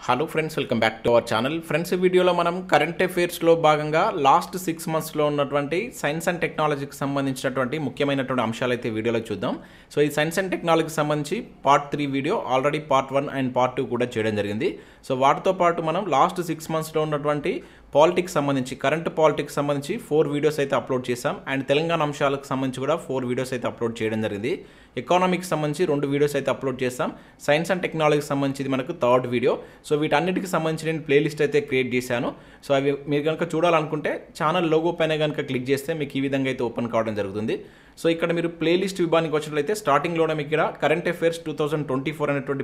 Hello friends, welcome back to our channel. Friends, ఈ వీడియోలో మనం కరెంట్ అఫైర్స్లో భాగంగా లాస్ట్ 6 మంత్స్లో ఉన్నటువంటి సైన్స్ అండ్ టెక్నాలజీకి సంబంధించినటువంటి ముఖ్యమైనటువంటి అంశాలు అయితే వీడియోలో చూద్దాం. సో ఈ సైన్స్ అండ్ టెక్నాలజీకి సంబంధించి part 3 video already part 1 and part 2 కూడా చేయడం జరిగింది. సో వాటితో పాటు మనం లాస్ట్ 6 మంత్స్లో ఉన్నటువంటి పాలిటిక్స్ సంబంధించి కరెంట్ పాలిటిక్స్ సంబంధించి 4 వీడియోస్ అయితే అప్లోడ్ చేశాం. అండ్ తెలంగాణ అంశాలకు సంబంధించి కూడా 4 వీడియోస్ అయితే అప్లోడ్ చేయడం జరిగింది. ఎకానమీకి సంబంధించి 2 వీడియోస్ అయితే అప్లోడ్ చేస్తాం. సైన్స్ అండ్ టెక్నాలజీకి సంబంధించి మనకు 3rd వీడియో. సో వీటన్నిటికి సంబంధించి నేను ప్లేలిస్ట్ అయితే క్రియేట్ చేశాను. సో అవి మీరు కనుక చూడాలనుకుంటే ఛానల్ లోగో పైన కనుక క్లిక్ చేస్తే మీకు ఈ విధంగా అయితే ఓపెన్ కావడం జరుగుతుంది. సో ఇక్కడ మీరు ప్లేలిస్ట్ విభాగానికి వచ్చినట్లయితే స్టార్టింగ్లోనే మీకు ఇక్కడ కరెంట్ అఫైర్స్ 2024 అనేటువంటి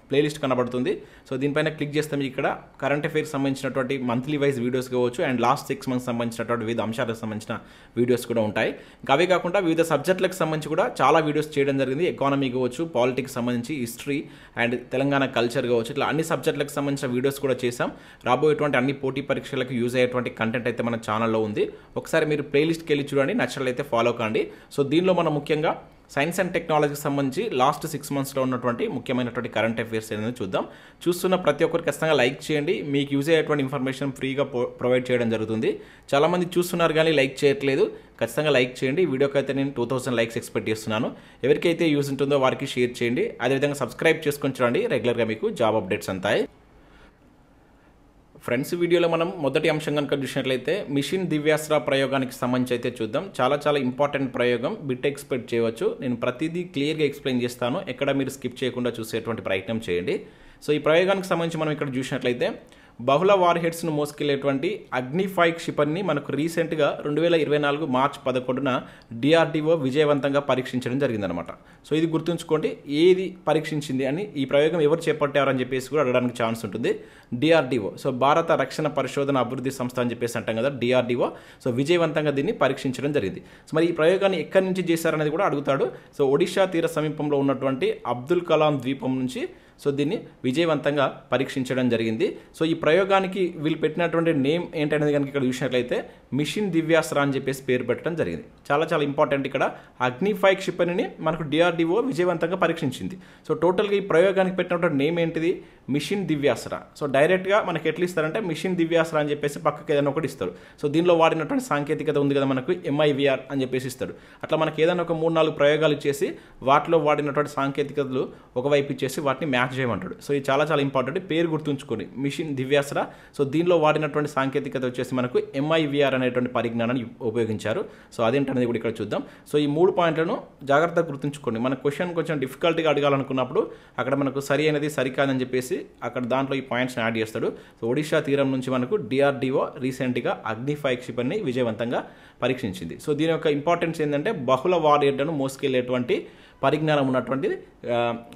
ప్లేలిస్ట్ కనబడుతుంది. సో దీనిపైన క్లిక్ చేస్తే మీకు ఇక్కడ కరెంట్ అఫైర్స్ సంబంధించినటువంటి మంత్లీ వైజ్ వీడియోస్ కావచ్చు అండ్ లాస్ట్ 6 మంత్స్ సంబంధించినటువంటి వివిధ అంశాలకు సంబంధించిన వీడియోస్ కూడా ఉంటాయి. ఇంకా అవే కాకుండా వివిధ సబ్జెక్టులకు సంబంధించి కూడా చాలా వీడియోస్ చేయడం జరిగింది. ఎకానమీ కావచ్చు, పాలిటిక్స్ సంబంధించి, హిస్టరీ అండ్ తెలంగాణ కల్చర్ కావచ్చు, ఇట్లా అన్ని సబ్జెక్టులకు సంబంధించిన వీడియోస్ కూడా చేశాం. రాబోయేటువంటి అన్ని పోటీ పరీక్షలకు యూజ్ అయ్యేటువంటి కంటెంట్ అయితే మన ఛానల్లో ఉంది. ఒకసారి మీరు ప్లేలిస్ట్కి వెళ్ళి చూడండి, నచ్చినట్లయితే ఫాలో కండి. సో దీనిలో మనం ముఖ్యంగా సైన్స్ అండ్ టెక్నాలజీకి సంబంధించి లాస్ట్ 6 మంత్స్లో ఉన్నటువంటి ముఖ్యమైనటువంటి కరెంట్ అఫైర్స్ అనేది చూద్దాం. చూస్తున్న ప్రతి ఒక్కరికి ఖచ్చితంగా లైక్ చేయండి. మీకు యూజ్ అయ్యేటువంటి ఇన్ఫర్మేషన్ ఫ్రీగా ప్రొవైడ్ చేయడం జరుగుతుంది. చాలామంది చూస్తున్నారు కానీ లైక్ చేయట్లేదు. ఖచ్చితంగా లైక్ చేయండి. ఈ వీడియోకి అయితే నేను 2000 లైక్స్ ఎక్స్పెక్ట్ చేస్తున్నాను. ఎవరికైతే యూజ్ ఉంటుందో వారికి షేర్ చేయండి. అదేవిధంగా సబ్స్క్రైబ్ చేసుకొని చూడండి. రెగ్యులర్గా మీకు జాబ్ అప్డేట్స్ అంతాయి. ఫ్రెండ్స్, వీడియోలో మనం మొదటి అంశం కనుక చూసినట్లయితే మిషన్ దివ్యాస్త్ర ప్రయోగానికి సంబంధించి అయితే చూద్దాం. చాలా ఇంపార్టెంట్ ప్రయోగం, బిట్ ఎక్స్పెక్ట్ చేయవచ్చు. నేను ప్రతిదీ క్లియర్గా ఎక్స్ప్లెయిన్ చేస్తాను. ఎక్కడ మీరు స్కిప్ చేయకుండా చూసేటువంటి ప్రయత్నం చేయండి. సో ఈ ప్రయోగానికి సంబంధించి మనం ఇక్కడ చూసినట్లయితే బహుళ వార్ హెడ్స్ను మోసుకెళ్లేటువంటి అగ్నిఫై క్షిపణిని మనకు రీసెంట్గా 2024 మార్చ్ 11న డిఆర్డిఓ విజయవంతంగా పరీక్షించడం జరిగిందనమాట. సో ఇది గుర్తుంచుకోండి, ఏది పరీక్షించింది అని, ఈ ప్రయోగం ఎవరు చేపట్టారని చెప్పేసి కూడా అడగడానికి ఛాన్స్ ఉంటుంది. డిఆర్డిఓ, సో భారత రక్షణ పరిశోధన అభివృద్ధి సంస్థ అని చెప్పేసి అంటాం కదా, డిఆర్డిఓ. సో విజయవంతంగా దీన్ని పరీక్షించడం జరిగింది. సో మరి ఈ ప్రయోగాన్ని ఎక్కడి నుంచి చేశారనేది కూడా అడుగుతాడు. సో ఒడిషా తీర సమీపంలో ఉన్నటువంటి అబ్దుల్ కలాం ద్వీపం నుంచి సో దీన్ని విజయవంతంగా పరీక్షించడం జరిగింది. సో ఈ ప్రయోగానికి వీళ్ళు పెట్టినటువంటి నేమ్ ఏంటనేది కనుక ఇక్కడ చూసినట్లయితే మిషన్ దివ్యాస్త్ర అని చెప్పేసి పేరు పెట్టడం జరిగింది. చాలా ఇంపార్టెంట్. ఇక్కడ అగ్నిఫై క్షిపణిని మనకు డిఆర్డిఓ విజయవంతంగా పరీక్షించింది. సో టోటల్గా ఈ ప్రయోగానికి పెట్టినటువంటి నేమ్ ఏంటిది? మిషన్ దివ్యాస్త్ర. సో డైరెక్ట్గా మనకి ఎట్లా ఇస్తారంటే మిషన్ దివ్యాస్త్ర అని చెప్పేసి పక్కకి ఏదైనా ఒకటి ఇస్తారు. సో దీనిలో వాడినటువంటి సాంకేతికత ఉంది కదా మనకు, MIVR అని చెప్పేసి ఇస్తాడు. అట్లా మనకి ఏదైనా ఒక 3-4 ప్రయోగాలు ఇచ్చేసి వాటిలో వాడినటువంటి సాంకేతికతలు ఒకవైపు ఇచ్చేసి వాటిని మ్యాచ్ చేయమంటాడు. సో ఇది చాలా ఇంపార్టెంట్. పేరు గుర్తుంచుకొని మిషన్ దివ్యాస్త్ర. సో దీనిలో వాడినటువంటి సాంకేతికత వచ్చేసి మనకు MIVR అనేటువంటి పరిజ్ఞానాన్ని ఉపయోగించారు. సో అదేంటనేది కూడా ఇక్కడ చూద్దాం. సో ఈ 3 పాయింట్లను జాగ్రత్తగా గుర్తుంచుకోండి. మన క్వశ్చన్ కొంచెం డిఫికల్ట్గా అడగాలనుకున్నప్పుడు అక్కడ మనకు సరి అనేది సరికాదని చెప్పేసి అక్కడ దాంట్లో ఈ పాయింట్స్ని యాడ్ చేస్తాడు. సో ఒడిషా తీరం నుంచి మనకు డిఆర్డిఓ రీసెంట్గా అగ్నిఫై క్షిపణిని విజయవంతంగా పరీక్షించింది. సో దీని యొక్క ఇంపార్టెన్స్ ఏంటంటే బహుళ వారియర్లను మోసుకెళ్లేటువంటి పరిజ్ఞానం ఉన్నటువంటి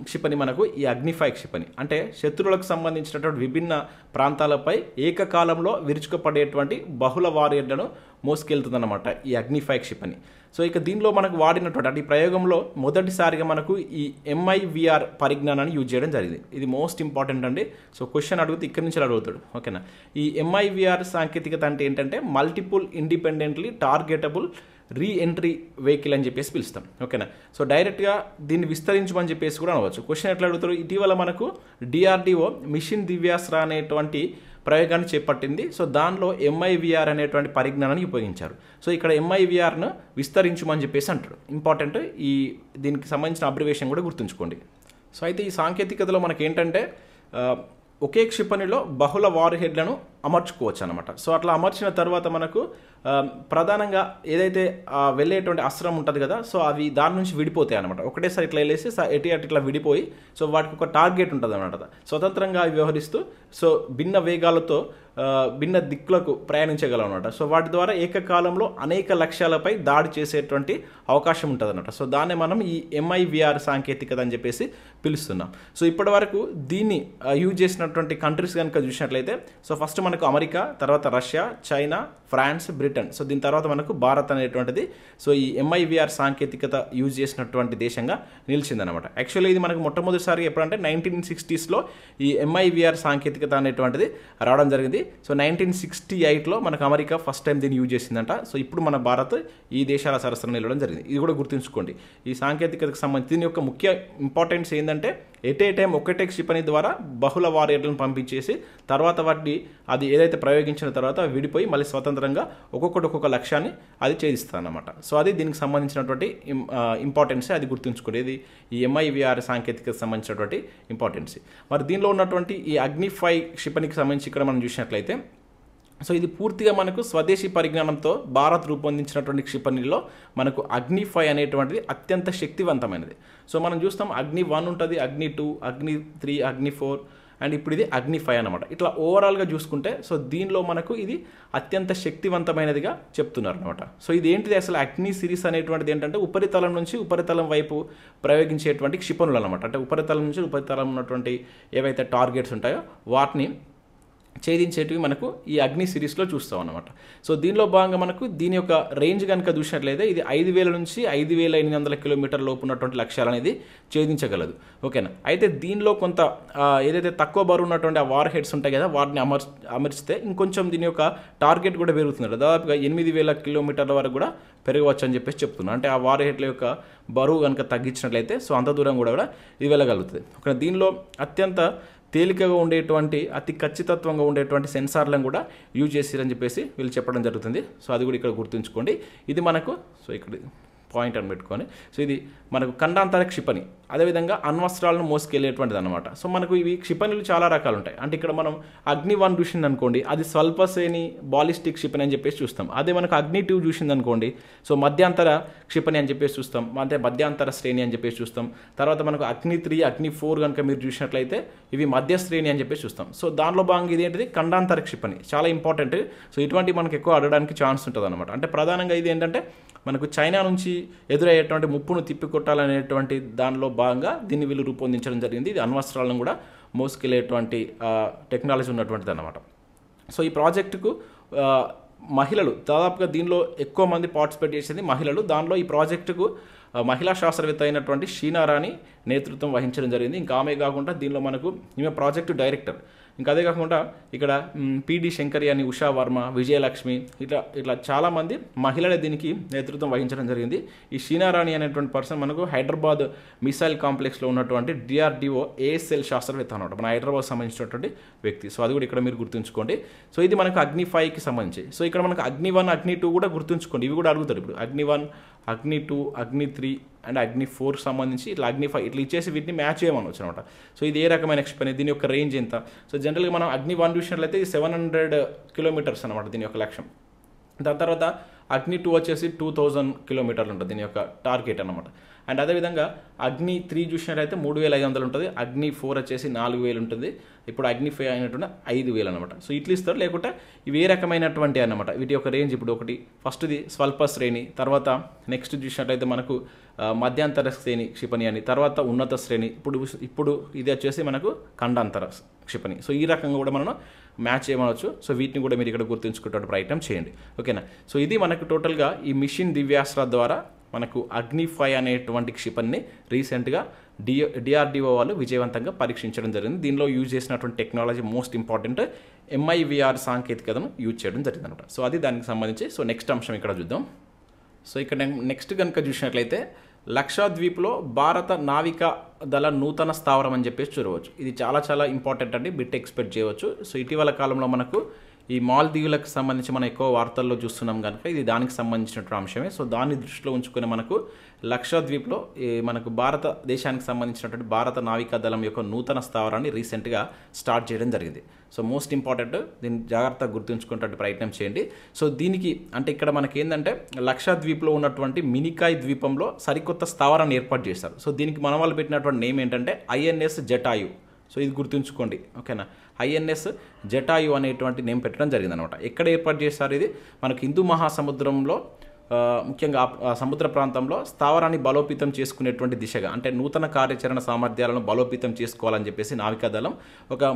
క్షిపణి మనకు ఈ అగ్నిఫై క్షిపణి. అంటే శత్రువులకు సంబంధించినటువంటి విభిన్న ప్రాంతాలపై ఏకకాలంలో విరుచుకుపడేటువంటి బహుళ వారియర్లను మోసుకెళ్తుందన్నమాట ఈ అగ్నిఫై క్షిపణి. సో ఇక దీనిలో మనకు వాడినటువంటి అంటే ఈ ప్రయోగంలో మొదటిసారిగా మనకు ఈ MIVR పరిజ్ఞానాన్ని యూజ్ చేయడం జరిగింది. ఇది మోస్ట్ ఇంపార్టెంట్ అండి. సో క్వశ్చన్ అడిగితే ఇక్కడి నుంచి అడుగుతాడు, ఓకేనా. ఈ MIVR సాంకేతికత అంటే ఏంటంటే multiple independently targetable reentry vehicle అని చెప్పేసి పిలుస్తాం, ఓకేనా. సో డైరెక్ట్గా దీన్ని విస్తరించమని చెప్పేసి కూడా అనవచ్చు. క్వశ్చన్ ఎట్లా అడుగుతారు? ఇటీవల మనకు డిఆర్డిఓ మిషన్ దివ్యాస్త్ర అనేటువంటి ప్రయోగాన్ని చేపట్టింది. సో దానిలో MIVR అనేటువంటి పరిజ్ఞానాన్ని ఉపయోగించారు. సో ఇక్కడ MIVRను విస్తరించమని చెప్పేసి అంటారు. ఇంపార్టెంట్. దీనికి సంబంధించిన అబ్రివేషన్ కూడా గుర్తుంచుకోండి. సో అయితే ఈ సాంకేతికతలో మనకి ఏంటంటే ఒకే క్షిపణిలో బహుళ వార్ హెడ్లను అమర్చుకోవచ్చు అనమాట. సో అట్లా అమర్చిన తర్వాత మనకు ప్రధానంగా ఏదైతే వెళ్ళేటువంటి అస్త్రం ఉంటుంది కదా, సో అవి దాని నుంచి విడిపోతాయి అనమాట. ఒకటేసారి ఇట్లా వెళ్ళేసి ఇట్లా విడిపోయి సో వాటికి ఒక టార్గెట్ ఉంటుంది అనమాట. స్వతంత్రంగా వ్యవహరిస్తూ సో భిన్న వేగాలతో భిన్న దిక్కులకు ప్రయాణించగలం అనమాట. సో వాటి ద్వారా ఏకకాలంలో అనేక లక్ష్యాలపై దాడి చేసేటువంటి అవకాశం ఉంటుంది అనమాట. సో దాన్ని మనం ఈ MIVR సాంకేతికత అని చెప్పేసి పిలుస్తున్నాం. సో ఇప్పటి వరకు దీన్ని యూజ్ చేసినటువంటి కంట్రీస్ కనుక చూసినట్లయితే సో ఫస్ట్ మనకు అమెరికా, తర్వాత Russia, China, France, Britain. So దీని తర్వాత మనకు భారత్ అనేటువంటిది సో ఈ MIVR సాంకేతికత యూజ్ చేసినటువంటి దేశంగా నిలిచిందనమాట. యాక్చువల్లీ ఇది మనకు మొట్టమొదటిసారి ఎప్పుడంటే 1960sలో ఈ MIVR సాంకేతికత అనేటువంటిది రావడం జరిగింది. సో 1968లో మనకు అమెరికా ఫస్ట్ టైం దీన్ని యూజ్ చేసిందంట. సో ఇప్పుడు మన భారత్ ఈ దేశాల సరసన నిలవడం జరిగింది. ఇది కూడా గుర్తుంచుకోండి. ఈ సాంకేతికతకు సంబంధించి దీని యొక్క ముఖ్య ఇంపార్టెన్స్ ఏంటంటే ఎట్ ఏ టైం ఒకటే క్షిపణి ద్వారా బహుళ వారియర్లను పంపించేసి తర్వాత వాటిని అది ఏదైతే ప్రయోగించిన తర్వాత విడిపోయి మళ్ళీ స్వతంత్రంగా ఒక్కొక్క లక్ష్యాన్ని అది ఛేదిస్తుంది అన్నమాట. సో అది దీనికి సంబంధించినటువంటి ఇంపార్టెన్స్, అది గుర్తుంచుకునేది ఈ MIVR సాంకేతికతకు సంబంధించినటువంటి ఇంపార్టెన్స్. మరి దీనిలో ఉన్నటువంటి ఈ అగ్ని-5 క్షిపణికి సంబంధించి ఇక్కడ మనం చూసినట్లయితే సో ఇది పూర్తిగా మనకు స్వదేశీ పరిజ్ఞానంతో భారత్ రూపొందించినటువంటి క్షిపణిలో మనకు అగ్ని-5 అనేటువంటిది అత్యంత శక్తివంతమైనది. సో మనం చూస్తాం అగ్ని-1 ఉంటుంది, అగ్ని-2, అగ్ని-3, అగ్ని-4 అండ్ ఇప్పుడు ఇది అగ్ని-5 అనమాట. ఇట్లా ఓవరాల్గా చూసుకుంటే సో దీనిలో మనకు ఇది అత్యంత శక్తివంతమైనదిగా చెప్తున్నారు అనమాట. సో ఇది ఏంటిది అసలు అగ్ని సిరీస్ అనేటువంటిది ఏంటంటే ఉపరితలం నుంచి ఉపరితలం వైపు ప్రయోగించేటువంటి క్షిపణులు అనమాట. అంటే ఉపరితలం నుంచి ఉపరితలం ఉన్నటువంటి ఏవైతే టార్గెట్స్ ఉంటాయో వాటిని ఛేదించేటివి మనకు ఈ అగ్ని సిరీస్లో చూస్తాం అన్నమాట. సో దీనిలో భాగంగా మనకు దీని యొక్క రేంజ్ కనుక చూసినట్లయితే ఇది 5,000 నుంచి 5,800 కిలోమీటర్ల లోపు ఉన్నటువంటి లక్ష్యాలు అనేది ఛేదించగలదు. ఓకేనా. అయితే దీనిలో కొంత ఏదైతే తక్కువ బరువు ఉన్నటువంటి ఆ వార్ హెడ్స్ ఉంటాయి కదా వాటిని అమర్చితే ఇంకొంచెం దీని యొక్క టార్గెట్ కూడా పెరుగుతుంది. దాదాపుగా 8,000 కిలోమీటర్ల వరకు కూడా పెరగవచ్చు అని చెప్పేసి చెప్తున్నాను. అంటే ఆ వార్ హెడ్ల యొక్క బరువు కనుక తగ్గించినట్లయితే సో అంత దూరం కూడా ఇది వెళ్ళగలుగుతుంది. ఓకే. దీనిలో అత్యంత తేలికగా ఉండేటువంటి అతి ఖచ్చితత్వంగా ఉండేటువంటి సెన్సార్లను కూడా యూజ్ చేసిరని చెప్పేసి వీళ్ళు చెప్పడం జరుగుతుంది. సో అది కూడా ఇక్కడ గుర్తుంచుకోండి. ఇది మనకు సో ఇక్కడ పాయింట్ అని పెట్టుకొని సో ఇది మనకు ఖండాంతర క్షిపణి, అదేవిధంగా అణ్వస్త్రాలను మోసుకెళ్ళేటువంటిది అనమాట. సో మనకు ఇవి క్షిపణులు చాలా రకాలు ఉంటాయి. అంటే ఇక్కడ మనం అగ్ని-1 చూసింది అనుకోండి అది స్వల్ప శ్రేణి బాలిస్టిక్ క్షిపణి అని చెప్పేసి చూస్తాం. అదే మనకు అగ్ని-2 చూసింది అనుకోండి సో మధ్యాంతర క్షిపణి అని చెప్పేసి చూస్తాం, అంటే మధ్యాంతర శ్రేణి అని చెప్పేసి చూస్తాం. తర్వాత మనకు అగ్ని-3, అగ్ని-4 కనుక మీరు చూసినట్లయితే ఇవి మధ్య శ్రేణి అని చెప్పేసి చూస్తాం. సో దానిలో భాగంగా ఇది ఏంటిది ఖండాంతర క్షిపణి, చాలా ఇంపార్టెంట్. సో ఇటువంటి మనకు ఎక్కువ అడగడానికి ఛాన్స్ ఉంటుంది అనమాట. అంటే ప్రధానంగా ఇది ఏంటంటే మనకు చైనా నుంచి ఎదురయ్యేటువంటి ముప్పును తిప్పికొట్టాలనేటువంటి దానిలో భాగంగా దీన్ని వీళ్ళు రూపొందించడం జరిగింది. ఇది అణ్వస్త్రాలను కూడా మోసుకెళ్ళేటువంటి టెక్నాలజీ ఉన్నటువంటిది అన్నమాట. సో ఈ ప్రాజెక్టుకు మహిళలు దాదాపుగా దీనిలో ఎక్కువ మంది పార్టిసిపేట్ చేసేది మహిళలు. దానిలో ఈ ప్రాజెక్టుకు మహిళా శాస్త్రవేత్త అయినటువంటి షీనా రాణి నేతృత్వం వహించడం జరిగింది. ఇంకా ఆమె కాకుండా దీనిలో మనకు ఈమె ప్రాజెక్టు డైరెక్టర్, ఇంకా అదే కాకుండా ఇక్కడ PD శంకరి అని, ఉషా వర్మ, విజయలక్ష్మి ఇట్లా చాలామంది మహిళలే దీనికి నేతృత్వం వహించడం జరిగింది. ఈ షీనా రాణి అనేటువంటి పర్సన్ మనకు హైదరాబాద్ మిసైల్ కాంప్లెక్స్లో ఉన్నటువంటి DRDO ASL శాస్త్రవేత్త అనమాట, మన హైదరాబాద్ సంబంధించినటువంటి వ్యక్తి. సో అది కూడా ఇక్కడ మీరు గుర్తుంచుకోండి. సో ఇది మనకు అగ్ని-5కి సంబంధించి. సో ఇక్కడ మనకు అగ్ని-1, అగ్ని-2 కూడా గుర్తుంచుకోండి. ఇవి కూడా అడుగుతారు ఇప్పుడు అగ్ని-1, అగ్ని-2, అగ్ని-3 అండ్ అగ్ని-4 సంబంధించి ఇట్లా అగ్ని-5 ఇట్లా ఇచ్చేసి వీటిని మ్యాచ్ చేయమనవచ్చు అనమాట. సో ఇది ఏ రకమైన క్షిపణి, దీని యొక్క రేంజ్ ఎంత. సో జనరల్గా మనం అగ్ని-1 చూసినట్లయితే ఇది 700 కిలోమీటర్స్ అనమాట దీని యొక్క లక్ష్యం. దాని తర్వాత అగ్ని-2 వచ్చేసి 2000 కిలోమీటర్లు ఉంటుంది దీని యొక్క టార్గెట్ అనమాట. అండ్ అదేవిధంగా అగ్ని-3 చూసినట్లయితే 3500 ఉంటుంది, అగ్ని-4 వచ్చేసి 4000 ఉంటుంది, ఇప్పుడు అగ్ని-5 అయినటువంటి 5000 అనమాట. సో ఇట్లా ఇస్తారు. లేకుంటే ఇవి ఏ రకమైనటువంటి అన్నమాట వీటి యొక్క రేంజ్. ఇప్పుడు ఒకటి ఫస్ట్ది స్వల్ప శ్రేణి, తర్వాత నెక్స్ట్ చూసినట్లయితే మనకు మధ్యాంతర శ్రేణి క్షిపణి అని, తర్వాత ఉన్నత శ్రేణి, ఇప్పుడు ఇది వచ్చేసి మనకు ఖండాంతర క్షిపణి. సో ఈ రకంగా కూడా మనం మ్యాచ్ చేయవచ్చు. సో వీటిని కూడా మీరు ఇక్కడ గుర్తుంచుకునే ప్రయత్నం చేయండి. ఓకేనా. సో ఇది మనకు టోటల్గా ఈ మిషన్ దివ్యాస్త్ర ద్వారా మనకు అగ్ని-5 అనేటువంటి క్షిపణిని రీసెంట్గా DRDO వాళ్ళు విజయవంతంగా పరీక్షించడం జరిగింది. దీనిలో యూజ్ చేసినటువంటి టెక్నాలజీ మోస్ట్ ఇంపార్టెంట్ MIVR సాంకేతికతను యూజ్ చేయడం జరిగింది అనమాట. సో అది దానికి సంబంధించి. సో నెక్స్ట్ అంశం ఇక్కడ చూద్దాం. సో ఇక్కడ నెక్స్ట్ కనుక చూసినట్లయితే లక్షద్వీప్లో భారత నావికా దళ నూతన స్థావరం అని చెప్పేసి చూడవచ్చు. ఇది చాలా ఇంపార్టెంట్ అండి, బిట్ ఎక్స్పెక్ట్ చేయవచ్చు. సో ఇటీవల కాలంలో మనకు ఈ మాల్దీవులకు సంబంధించి మనం ఎక్కువ వార్తల్లో చూస్తున్నాం కనుక ఇది దానికి సంబంధించినటువంటి అంశమే. సో దాన్ని దృష్టిలో ఉంచుకొని మనకు లక్షద్వీప్లో మనకు భారతదేశానికి సంబంధించినటువంటి భారత నావికా దళం యొక్క నూతన స్థావరాన్ని రీసెంట్గా స్టార్ట్ చేయడం జరిగింది. సో మోస్ట్ ఇంపార్టెంట్, దీన్ని జాగ్రత్తగా గుర్తుంచుకునే ప్రయత్నం చేయండి. సో దీనికి అంటే ఇక్కడ మనకి ఏంటంటే లక్షద్వీప్లో ఉన్నటువంటి మినికాయ్ ద్వీపంలో సరికొత్త స్థావరాన్ని ఏర్పాటు చేశారు. సో దీనికి మన వాళ్ళు పెట్టినటువంటి నేమ్ ఏంటంటే INS జటాయు. సో ఇది గుర్తుంచుకోండి. ఓకేనా. INS జటాయు అనేటువంటి నేమ్ పెట్టడం జరిగింది అనమాట. ఎక్కడ ఏర్పాటు చేస్తారు ఇది మనకు హిందూ మహాసముద్రంలో ముఖ్యంగా సముద్ర ప్రాంతంలో స్థావరాన్ని బలోపేతం చేసుకునేటువంటి దిశగా, అంటే నూతన కార్యాచరణ సామర్థ్యాలను బలోపేతం చేసుకోవాలని చెప్పేసి నావికాదళం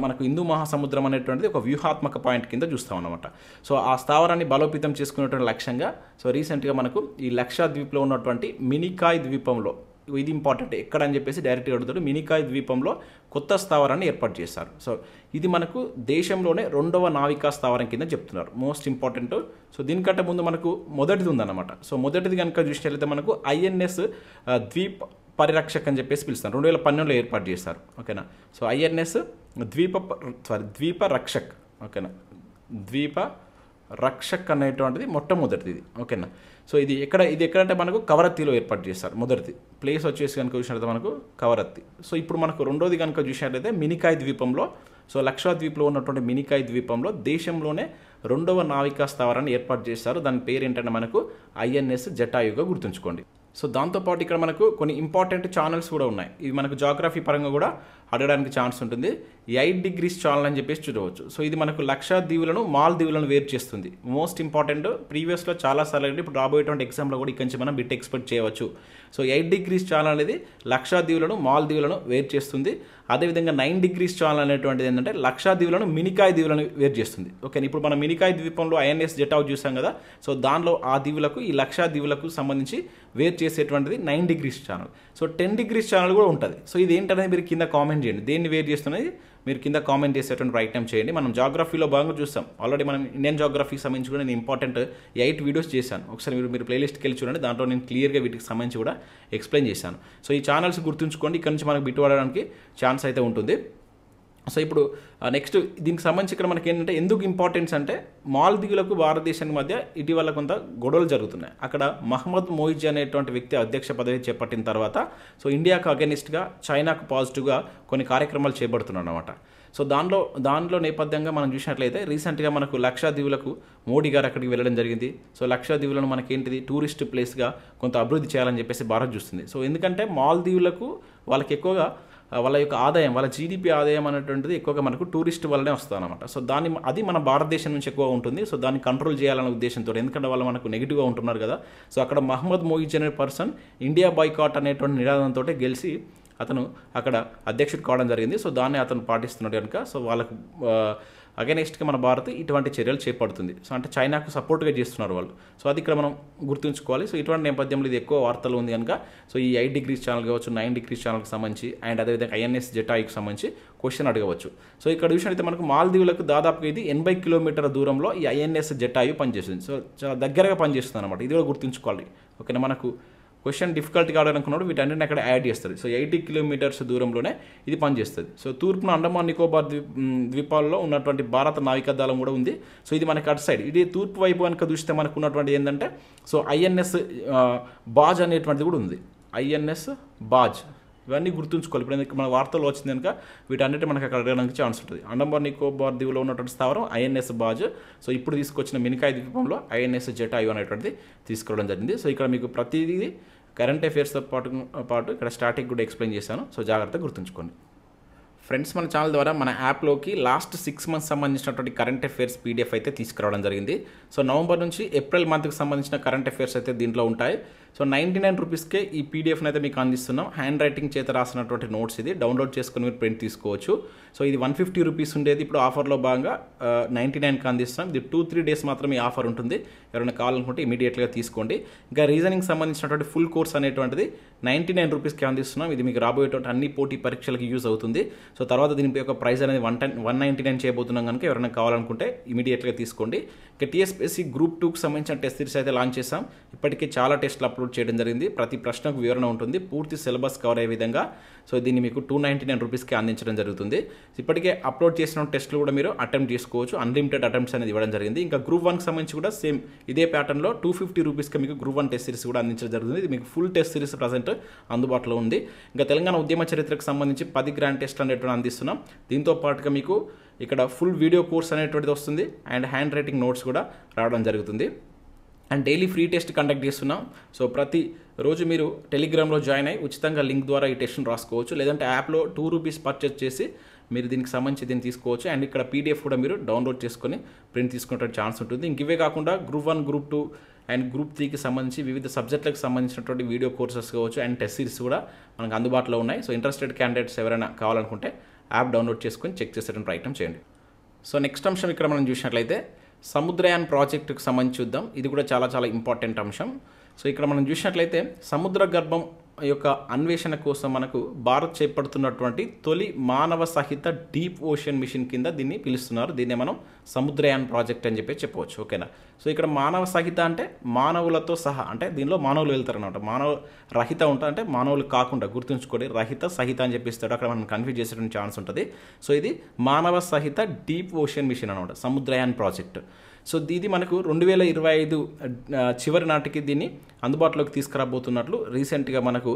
మనకు హిందూ మహాసముద్రం అనేటువంటిది ఒక వ్యూహాత్మక పాయింట్ కింద చూస్తాం అనమాట. సో ఆ స్థావరాన్ని బలోపేతం చేసుకునేటువంటి లక్ష్యంగా సో రీసెంట్గా మనకు ఈ లక్షద్వీప్లో ఉన్నటువంటి మినికాయ్ ద్వీపంలో, ఇది ఇంపార్టెంట్ ఎక్కడ అని చెప్పేసి డైరెక్ట్గా అడుగుతాడు, మినికాయ్ ద్వీపంలో కొత్త స్థావరాన్ని ఏర్పాటు చేశారు. సో ఇది మనకు దేశంలోనే 2వ నావికా స్థావరం కింద చెప్తున్నారు. Most important. సో దీనికంటే ముందు మనకు మొదటిది ఉందన్నమాట. సో మొదటిది కనుక చూసినట్లయితే మనకు INS పరిరక్షక్ అని చెప్పేసి పిలుస్తారు. 2012లో ఏర్పాటు చేశారు. ఓకేనా. So INS Dweep Rakshak. ఓకేనా. ద్వీప రక్షక్ అనేటువంటిది మొట్టమొదటిది ఇది. ఓకేనా. సో ఇది ఎక్కడంటే మనకు కవరత్తిలో ఏర్పాటు చేస్తారు. మొదటిది ప్లేస్ వచ్చేసి కనుక చూసినట్లయితే మనకు కవరత్తి. సో ఇప్పుడు మనకు రెండోది కనుక చూసినట్లయితే మినికాయ్ ద్వీపంలో, సో లక్షద్వీప్లో ఉన్నటువంటి మినికాయ్ ద్వీపంలో దేశంలోనే 2వ నావికా స్థావరాన్ని ఏర్పాటు చేస్తారు. దాని పేరు ఏంటంటే మనకు ఐఎన్ఎస్ జటాయుగా గుర్తుంచుకోండి. సో దాంతోపాటు ఇక్కడ మనకు కొన్ని ఇంపార్టెంట్ ఛానల్స్ కూడా ఉన్నాయి. ఇవి మనకు జాగ్రఫీ పరంగా కూడా అడగడానికి ఛాన్స్ ఉంటుంది. 8 డిగ్రీస్ ఛానల్ అని చెప్పేసి చూడవచ్చు. సో ఇది మనకు లక్షద్వీపులను మాల్దీవులను వేరు చేస్తుంది. మోస్ట్ ఇంపార్టెంట్, ప్రీవియస్లో చాలాసార్లు అంటే ఇప్పుడు రాబోయేటువంటి ఎగ్జామ్లో కూడా ఇక్కడి నుంచి మనం బిట్ ఎక్స్పెక్ట్ చేయవచ్చు. సో 8 డిగ్రీస్ ఛానల్ అనేది లక్షద్వీపులను మాల్దీవులను వేరు చేస్తుంది. అదేవిధంగా 9 డిగ్రీస్ ఛానల్ అనేటువంటిది ఏంటంటే లక్షద్వీపులను మినికాయ్ దీవులను వేరు చేస్తుంది. ఓకే. ఇప్పుడు మనం మినికాయ్ ద్వీపంలో ఐఎన్ఎస్ జటాయు చూసాం కదా. సో దానిలో ఆ దీవులకు ఈ లక్షద్వీపులకు సంబంధించి వేరు చేసేటువంటిది 9 degrees channel. So 10 degrees channel కూడా ఉంటుంది. సో ఇది ఏంటనేది మీరు కింద కామెంట్ చేయండి. దేన్ని వేరు చేస్తున్నది మీరు కింద కామెంట్ చేసేటువంటి ప్రయత్నం చేయండి. మనం జాగ్రఫీలో భాగంగా చూస్తాం. ఆల్రెడీ మనం ఇండియన్ జాగ్రఫీకి సంబంధించి కూడా నేను ఇంపార్టెంట్ 8 వీడియోస్ చేశాను. ఒకసారి మీరు ప్లేలిస్ట్కి వెళ్ళి చూడండి. దాంట్లో నేను క్లియర్గా వీటికి సంబంధించి కూడా ఎక్స్ప్లెయిన్ చేశాను. సో ఈ ఛానల్స్ గుర్తుంచుకోండి. ఇక్కడ నుంచి మనకు బిట్ పడడానికి ఛాన్స్ అయితే ఉంటుంది. సో ఇప్పుడు నెక్స్ట్ దీనికి సంబంధించి ఇక్కడ మనకి ఏంటంటే ఎందుకు ఇంపార్టెన్స్ అంటే మాల్దీవులకు భారతదేశానికి మధ్య ఇటీవల కొంత గొడవలు జరుగుతున్నాయి. అక్కడ మహమ్మద్ మొయిజ్ అనేటువంటి వ్యక్తి అధ్యక్ష పదవి చేపట్టిన తర్వాత సో ఇండియాకు అగెనిస్ట్గా చైనాకు పాజిటివ్గా కొన్ని కార్యక్రమాలు చేపడుతున్నాడు అనమాట. సో దానిలో నేపథ్యంగా మనం చూసినట్లయితే రీసెంట్గా మనకు లక్షద్వీపులకు మోడీ గారు అక్కడికి వెళ్ళడం జరిగింది. సో లక్షద్వీపులను మనకేంటిది టూరిస్ట్ ప్లేస్గా కొంత అభివృద్ధి చేయాలని చెప్పేసి భారత్ చూస్తుంది. సో ఎందుకంటే మాల్దీవులకు వాళ్ళకి ఎక్కువగా వాళ్ళ యొక్క ఆదాయం, వాళ్ళ జీడిపి ఆదాయం అనేటువంటిది ఎక్కువగా మనకు టూరిస్ట్ వల్లనే వస్తుంది అనమాట. సో అది మన భారతదేశం నుంచి ఎక్కువ ఉంటుంది. సో దాన్ని కంట్రోల్ చేయాలనే ఉద్దేశంతో, ఎందుకంటే వాళ్ళు మనకు నెగిటివ్గా ఉంటున్నారు కదా. సో అక్కడ మహమ్మద్ మొయిజ్ అనే పర్సన్ ఇండియా బాయ్కాట్ అనేటువంటి నినాదంతో గెలిచి అతను అక్కడ అధ్యక్షుడు కావడం జరిగింది. సో దాన్ని అతను పాటిస్తున్నాడు కనుక సో వాళ్ళకు అగెనిస్ట్గా మన భారత్ ఇటువంటి చర్యలు చేపడుతుంది. సో అంటే చైనాకు సపోర్ట్గా చేస్తున్నారు వాళ్ళు. సో అది ఇక్కడ మనం గుర్తుంచుకోవాలి. సో ఇటువంటి నేపథ్యంలో ఇది ఎక్కువ వార్తలు ఉంది కనుక సో ఈ 8 డిగ్రీస్ ఛానల్ కావచ్చు, 9 డిగ్రీస్ ఛానల్కి సంబంధించి అండ్ అదేవిధంగా ఐఎన్ఎస్ జటాయుకి సంబంధించి క్వశ్చన్ అడగవచ్చు. సో ఇక్కడ చూసినట్లయితే మనకు మాల్దీవులకు దాదాపుగా ఇది 80 కిలోమీటర్ల దూరంలో ఈ ఐఎన్ఎస్ జటాయు పనిచేస్తుంది. సో చాలా దగ్గరగా పనిచేస్తుంది అనమాట. ఇది కూడా గుర్తుంచుకోవాలి. ఓకేనా. మనకు క్వశ్చన్ డిఫికల్ట్ కావాలనుకున్నాడు వీటన్నిటిని అక్కడ యాడ్ చేస్తుంది. సో 80 కిలోమీటర్స్ దూరంలోనే ఇది పనిచేస్తుంది. సో తూర్పున అండమాన్ నికోబార్ ద్వీపాల్లో ఉన్నటువంటి భారత నావికా దళం కూడా ఉంది. సో ఇది మనకి అటు సైడ్, ఇది తూర్పు వైపు కనుక చూస్తే మనకు ఉన్నటువంటి ఏంటంటే సో ఐఎన్ఎస్ బాజ్ అనేటువంటిది కూడా ఉంది. ఐఎన్ఎస్ బాజ్ ఇవన్నీ గుర్తుంచుకోవాలి. ఇప్పుడు మన వార్తలు వచ్చింది కనుక వీటన్నిటి మనకు అక్కడ అడగడానికి ఛాన్స్ ఉంటుంది. అండమాన్ నికోబార్ దీవులో ఉన్నటువంటి స్థావరం ఐఎన్ఎస్ బాజ్. సో ఇప్పుడు తీసుకొచ్చిన మినికాయ్ ద్వీపంలో ఐఎన్ఎస్ జటాయు అనేటువంటిది తీసుకురావడం జరిగింది. సో ఇక్కడ మీకు ప్రతిదీ కరెంట్ అఫైర్స్తో పాటు ఇక్కడ స్టాటిక్ కూడా ఎక్స్ప్లెయిన్ చేశాను. సో జాగ్రత్తగా గుర్తుంచుకోండి. ఫ్రెండ్స్, మన ఛానల్ ద్వారా మన యాప్లోకి లాస్ట్ 6 మంత్స్ సంబంధించినటువంటి కరెంట్ అఫైర్స్ పీడిఎఫ్ అయితే తీసుకురావడం జరిగింది. సో నవంబర్ నుంచి ఏప్రిల్ మంత్కి సంబంధించిన కరెంట్ అఫైర్స్ అయితే దీంట్లో ఉంటాయి. సో 99 రూపీస్కే ఈ పీడిఎఫ్ని అయితే మీకు అందిస్తున్నాం. హ్యాండ్ రైటింగ్ చేత రాసినటువంటి నోట్స్ ఇది డౌన్లోడ్ చేసుకుని మీరు ప్రింట్ తీసుకోవచ్చు. సో ఇది 150 రూపీస్ ఉండేది, ఇప్పుడు ఆఫర్లో భాగంగా 99కి అందిస్తున్నాం. ఇది 2-3 డేస్ మాత్రమే ఈ ఆఫర్ ఉంటుంది. ఎవరైనా కావాలనుకుంటే ఇమీడియట్గా తీసుకోండి. ఇంకా రీజనింగ్ సంబంధించినటువంటి ఫుల్ కోర్స్ అనేటువంటిది 99 రూపీస్కి అందిస్తున్నాం. ఇది మీకు రాబోయేటువంటి అన్ని పోటీ పరీక్షలకు యూజ్ అవుతుంది. సో తర్వాత దీని యొక్క ప్రైస్ అనేది 199 చేయబోతున్నాం కనుక ఎవరైనా కావాలనుకుంటే ఇమీడియట్గా తీసుకోండి. ఇక టీఎస్పీఎస్సీ గ్రూప్ 2కి సంబంధించిన టెస్ట్ సిరీస్ అయితే లాంచ్ చేసాం. ఇప్పటికే చాలా టెస్ట్లు అప్లోడ్ చేయడం జరిగింది. ప్రతి ప్రశ్నకు వివరణ ఉంటుంది, పూర్తి సిలబస్ కవర్ అయ్యే విధంగా. సో దీన్ని మీకు 299 రూపీస్కి అందించడం జరుగుతుంది. ఇప్పటికే అప్లోడ్ చేసిన టెస్ట్లు కూడా మీరు అటెంప్ట్ చేసుకోవచ్చు. అన్లిమిటెడ్ అటెంప్ట్స్ అనేది ఇవ్వడం జరిగింది. ఇంకా గ్రూప్ 1కి సంబంధించి కూడా సేమ్ ఇదే ప్యాటర్న్లో 250 రూపీస్కి మీకు గ్రూప్ 1 టెస్ట్ సిరీస్ కూడా అందించడం జరుగుతుంది. ఇది మీకు ఫుల్ టెస్ట్ సిరీస్ ప్రజెంట్ అందుబాటులో ఉంది. ఇంకా తెలంగాణ ఉద్యమ చరిత్రకు సంబంధించి 10 గ్రాండ్ టెస్ట్లు అనేటువంటి అందిస్తున్నాం. దీంతో పాటుగా మీకు ఇక్కడ ఫుల్ వీడియో కోర్స్ అనేటువంటిది వస్తుంది అండ్ హ్యాండ్ రైటింగ్ నోట్స్ కూడా రావడం జరుగుతుంది. And daily free test conduct చేస్తున్నాం. సో ప్రతి రోజు మీరు టెలిగ్రామ్లో జాయిన్ అయ్యి ఉచితంగా లింక్ ద్వారా ఈ టెస్ట్ని రాసుకోవచ్చు. లేదంటే యాప్లో 2 రూపీస్ పర్చేస్ చేసి మీరు దీనికి సంబంధించి దీన్ని తీసుకోవచ్చు. అండ్ ఇక్కడ పీడిఎఫ్ కూడా మీరు డౌన్లోడ్ చేసుకొని ప్రింట్ తీసుకునే ఛాన్స్ ఉంటుంది. ఇంక ఇవే కాకుండా గ్రూప్ 1, గ్రూప్ 2 అండ్ గ్రూప్ 3కి సంబంధించి వివిధ సబ్జెక్టులకు సంబంధించినటువంటి వీడియో కోర్సెస్ కావచ్చు అండ్ టెస్ట్ సిరీస్ కూడా మనకు అందుబాటులో ఉన్నాయి. సో ఇంట్రెస్టెడ్ క్యాండిడేట్స్ ఎవరైనా కావాలనుకుంటే యాప్ డౌన్లోడ్ చేసుకొని చెక్ చేసేటువంటి ప్రయత్నం చేయండి. సో నెక్స్ట్ అంశం ఇక్కడ మనం చూసినట్లయితే సముద్రయాన్ ప్రాజెక్టుకు సంబంధించి చూద్దాం. ఇది కూడా చాలా చాలా ఇంపార్టెంట్ అంశం. సో ఇక్కడ మనం చూసినట్లయితే సముద్ర గర్భం యొక్క అన్వేషణ కోసం మనకు భారత్ చేపడుతున్నటువంటి తొలి మానవ సహిత డీప్ ఓషన్ మిషన్ కింద దీన్ని పిలుస్తున్నారు. దీన్నే మనం సముద్రయాన్ ప్రాజెక్ట్ అని చెప్పవచ్చు. ఓకేనా. సో ఇక్కడ మానవ సహిత అంటే మానవులతో సహా, అంటే దీనిలో మానవులు వెళ్తారనమాట. మానవ రహిత ఉంటా అంటే మానవులు కాకుండా, గుర్తుంచుకోండి, రహిత సహిత అని చెప్పిస్తాడు, అక్కడ మనం కన్ఫ్యూజ్ చేసేటువంటి ఛాన్స్ ఉంటుంది. సో ఇది మానవ సహిత డీప్ ఓషన్ మిషన్ అనమాట, సముద్రయాన్ ప్రాజెక్ట్. సో ఇది మనకు 2025 చివరి నాటికి దీన్ని అందుబాటులోకి తీసుకురాబోతున్నట్లు రీసెంట్గా మనకు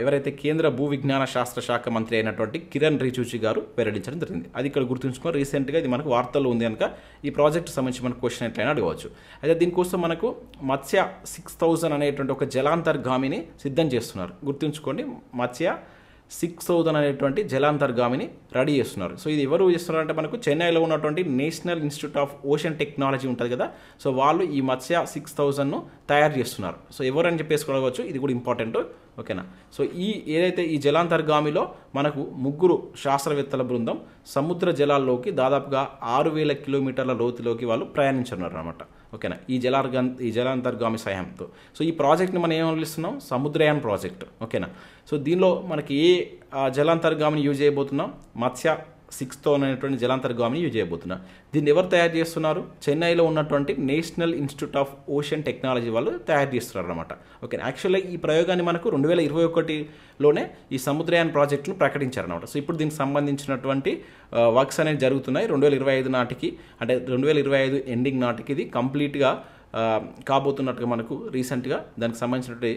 ఎవరైతే కేంద్ర భూ విజ్ఞాన శాస్త్ర శాఖ మంత్రి అయినటువంటి కిరణ్ రిజిజు గారు వెల్లడించడం జరిగింది. అది ఇక్కడ గుర్తుంచుకొని రీసెంట్గా ఇది మనకు వార్తల్లో ఉంది కనుక ఈ ప్రాజెక్ట్ సంబంధించి మనకు క్వశ్చన్ ఎట్లయినా అడగవచ్చు. అయితే దీనికోసం మనకు మత్స్య 6000 అనేటువంటి ఒక జలాంతర్గామిని సిద్ధం చేస్తున్నారు. గుర్తుంచుకోండి, మత్స్య 6000 అనేటువంటి జలాంతర్గామిని రెడీ చేస్తున్నారు. సో ఇది ఎవరు చేస్తున్నారంటే మనకు చెన్నైలో ఉన్నటువంటి national institute of ocean technology ఉంటుంది కదా, సో వాళ్ళు ఈ మత్స్య 6000ను తయారు చేస్తున్నారు. సో ఎవరు అని చెప్పేసుకోవచ్చు, ఇది కూడా ఇంపార్టెంట్. ఓకేనా. సో ఏదైతే ఈ జలాంతర్గామిలో మనకు 3 శాస్త్రవేత్తల బృందం సముద్ర జలాల్లోకి దాదాపుగా 6000 కిలోమీటర్ల లోతులోకి వాళ్ళు ప్రయాణించున్నారు అనమాట. ఓకేనా. ఈ జలాంతర్గామి సహాయంతో. సో ఈ ప్రాజెక్ట్ని మనం ఏమని పిలుస్తున్నాం, సముద్రయాన్ ప్రాజెక్ట్. ఓకేనా. సో దీనిలో మనకి ఏ జలాంతర్గామిని యూజ్ చేయబోతున్నాం, మత్స్య 6000 అనేటువంటి జలాంతర్గామిని యూజ్ చేయబోతున్నాం. దీన్ని ఎవరు తయారు చేస్తున్నారు, చెన్నైలో ఉన్నటువంటి national institute of ocean technology వాళ్ళు తయారు చేస్తున్నారు అనమాట. ఓకే. యాక్చువల్గా ఈ ప్రయోగాన్ని మనకు 2021లోనే ఈ సముద్రయాన్ ప్రాజెక్టును ప్రకటించారనమాట. సో ఇప్పుడు దీనికి సంబంధించినటువంటి వర్క్స్ అనేవి జరుగుతున్నాయి. 2025 నాటికి, అంటే 2025 ఎండింగ్ నాటికి ఇది కంప్లీట్గా కాబోతున్నట్టుగా మనకు రీసెంట్గా దానికి సంబంధించినటువంటి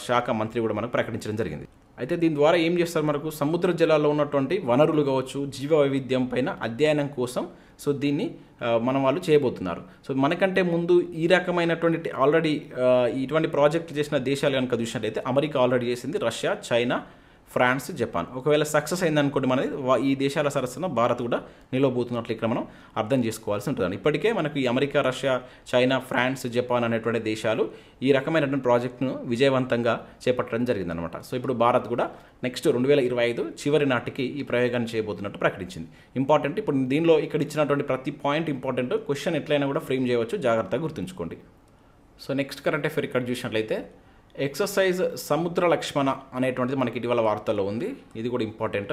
శాఖ మంత్రి కూడా మనకు ప్రకటించడం జరిగింది. అయితే దీని ద్వారా ఏం చేస్తారు, మనకు సముద్ర జలాల్లో ఉన్నటువంటి వనరులు కావచ్చు, జీవ వైవిధ్యం పైన అధ్యయనం కోసం సో దీన్ని వాళ్ళు చేయబోతున్నారు. సో మనకంటే ముందు ఈ రకమైనటువంటి ఆల్రెడీ ఇటువంటి ప్రాజెక్టులు చేసిన దేశాలు కనుక చూసినట్లయితే అమెరికా ఆల్రెడీ చేసింది, రష్యా, చైనా, ఫ్రాన్స్, జపాన్. ఒకవేళ సక్సెస్ అయిందనుకోండి మనది ఈ దేశాల సరసన భారత్ కూడా నిలవబోతున్నట్లు ఇక్కడ మనం అర్థం చేసుకోవాల్సి ఉంటుంది. ఇప్పటికే మనకు ఈ America, Russia, China, France, Japan అనేటువంటి దేశాలు ఈ రకమైనటువంటి ప్రాజెక్టును విజయవంతంగా చేపట్టడం జరిగిందనమాట. సో ఇప్పుడు భారత్ కూడా నెక్స్ట్ 2025 చివరి నాటికి ఈ ప్రయోగాన్ని చేయబోతున్నట్టు ప్రకటించింది. ఇంపార్టెంట్. ఇప్పుడు దీనిలో ఇక్కడ ఇచ్చినటువంటి ప్రతి పాయింట్ ఇంపార్టెంట్. క్వశ్చన్ ఎట్లయినా కూడా ఫ్రేమ్ చేయవచ్చు, జాగ్రత్తగా గుర్తుంచుకోండి. సో నెక్స్ట్ కరెంట్ అఫైర్ ఇక్కడ చూసినట్లయితే ఎక్సర్సైజ్ సముద్ర లక్ష్మణ అనేటువంటిది మనకి ఇటీవల వార్తల్లో ఉంది. ఇది కూడా ఇంపార్టెంట్.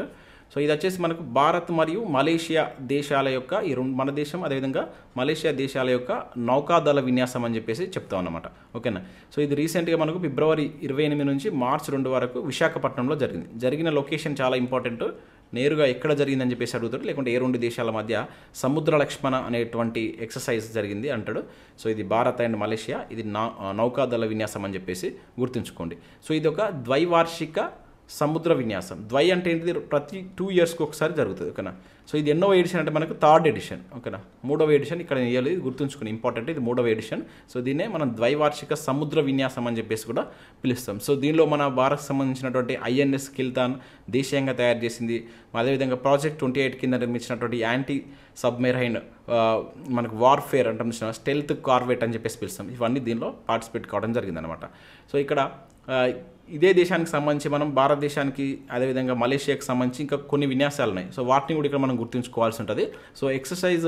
సో ఇది వచ్చేసి మనకు భారత్ మరియు మలేషియా దేశాల యొక్క మన దేశం అదేవిధంగా మలేషియా దేశాల యొక్క నౌకాదళ విన్యాసం అని చెప్పేసి చెప్తాం అన్నమాట. ఓకేనా. సో ఇది రీసెంట్గా మనకు ఫిబ్రవరి 28 నుంచి మార్చి 2 వరకు విశాఖపట్నంలో జరిగిన లొకేషన్ చాలా ఇంపార్టెంట్. నేరుగా ఎక్కడ జరిగిందని చెప్పేసి అడుగుతాడు, లేకుంటే ఏ 2 దేశాల మధ్య సముద్ర లక్ష్మణ అనేటువంటి ఎక్సర్సైజ్ జరిగింది అంటాడు. సో ఇది భారత్ అండ్ మలేషియా, ఇది నౌకాదళ విన్యాసం అని చెప్పేసి గుర్తుంచుకోండి. సో ఇది ఒక ద్వైవార్షిక సముద్ర విన్యాసం. ద్వై అంటే ఏంటిది, ప్రతి 2 ఇయర్స్కి ఒకసారి జరుగుతుంది. ఓకేనా. సో ఇది ఎన్నో ఎడిషన్ అంటే మనకు 3rd ఎడిషన్. ఓకేనా. 3వ ఎడిషన్ ఇక్కడ ఇవ్వాలి, గుర్తుంచుకుని ఇంపార్టెంట్. ఇది 3వ ఎడిషన్. సో దీన్నే మనం ద్వైవార్షిక సముద్ర విన్యాసం అని చెప్పేసి కూడా పిలుస్తాం. సో దీనిలో మన భారత్ సంబంధించినటువంటి INS కిల్తాన్ దేశీయంగా తయారు చేసింది. అదేవిధంగా ప్రాజెక్ట్ 28 కింద నిర్మించినటువంటి యాంటీ సబ్మెరైన్ మనకు వార్ఫేర్ అంటే స్టెల్త్ కార్వెట్ అని చెప్పేసి పిలుస్తాం. ఇవన్నీ దీనిలో పార్టిసిపేట్ కావడం జరిగిందనమాట. సో ఇక్కడ ఇదే దేశానికి సంబంధించి మనం భారతదేశానికి అదేవిధంగా మలేషియాకి సంబంధించి ఇంకా కొన్ని విన్యాసాలు ఉన్నాయి. సో వాటిని కూడా ఇక్కడ మనం గుర్తుంచుకోవాల్సి ఉంటుంది. సో ఎక్సర్సైజ్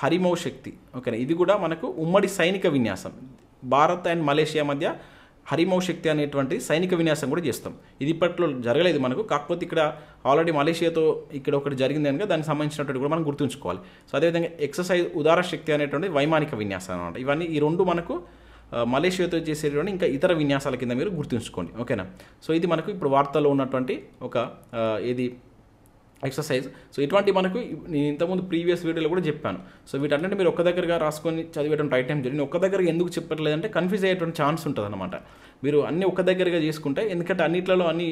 హరిమౌ శక్తి. ఓకేనా. ఇది కూడా మనకు ఉమ్మడి సైనిక విన్యాసం. భారత్ అండ్ మలేషియా మధ్య హరిమౌ శక్తి అనేటువంటి సైనిక విన్యాసం కూడా చేస్తాం. ఇది ఇప్పట్లో జరగలేదు మనకు, కాకపోతే ఇక్కడ ఆల్రెడీ మలేషియాతో ఇక్కడ ఒకటి జరిగింది కనుక దానికి సంబంధించినటువంటి కూడా మనం గుర్తుంచుకోవాలి. సో అదేవిధంగా ఎక్సర్సైజ్ ఉదార శక్తి అనేటువంటి వైమానిక విన్యాసం అనమాట. ఇవన్నీ ఈ 2 మనకు మలేషియాతో చేసేటువంటి ఇంకా ఇతర విన్యాసాల కింద మీరు గుర్తుంచుకోండి. ఓకేనా. సో ఇది మనకు ఇప్పుడు వార్తల్లో ఉన్నటువంటి ఒక ఏది ఎక్సర్సైజ్. సో ఇటువంటి మనకు నేను ఇంతకుముందు ప్రీవియస్ వీడియోలో కూడా చెప్పాను. సో వీటన్నిటి మీరు ఒక్క దగ్గరగా రాసుకొని చదివేయడం రైట్ టైం జరిగింది. ఒక్క దగ్గరగా ఎందుకు చెప్పట్లేదంటే కన్ఫ్యూజ్ అయ్యేటువంటి ఛాన్స్ ఉంటుంది అనమాట. మీరు అన్నీ ఒక్క దగ్గరగా చేసుకుంటే, ఎందుకంటే అన్నిట్లలో అన్ని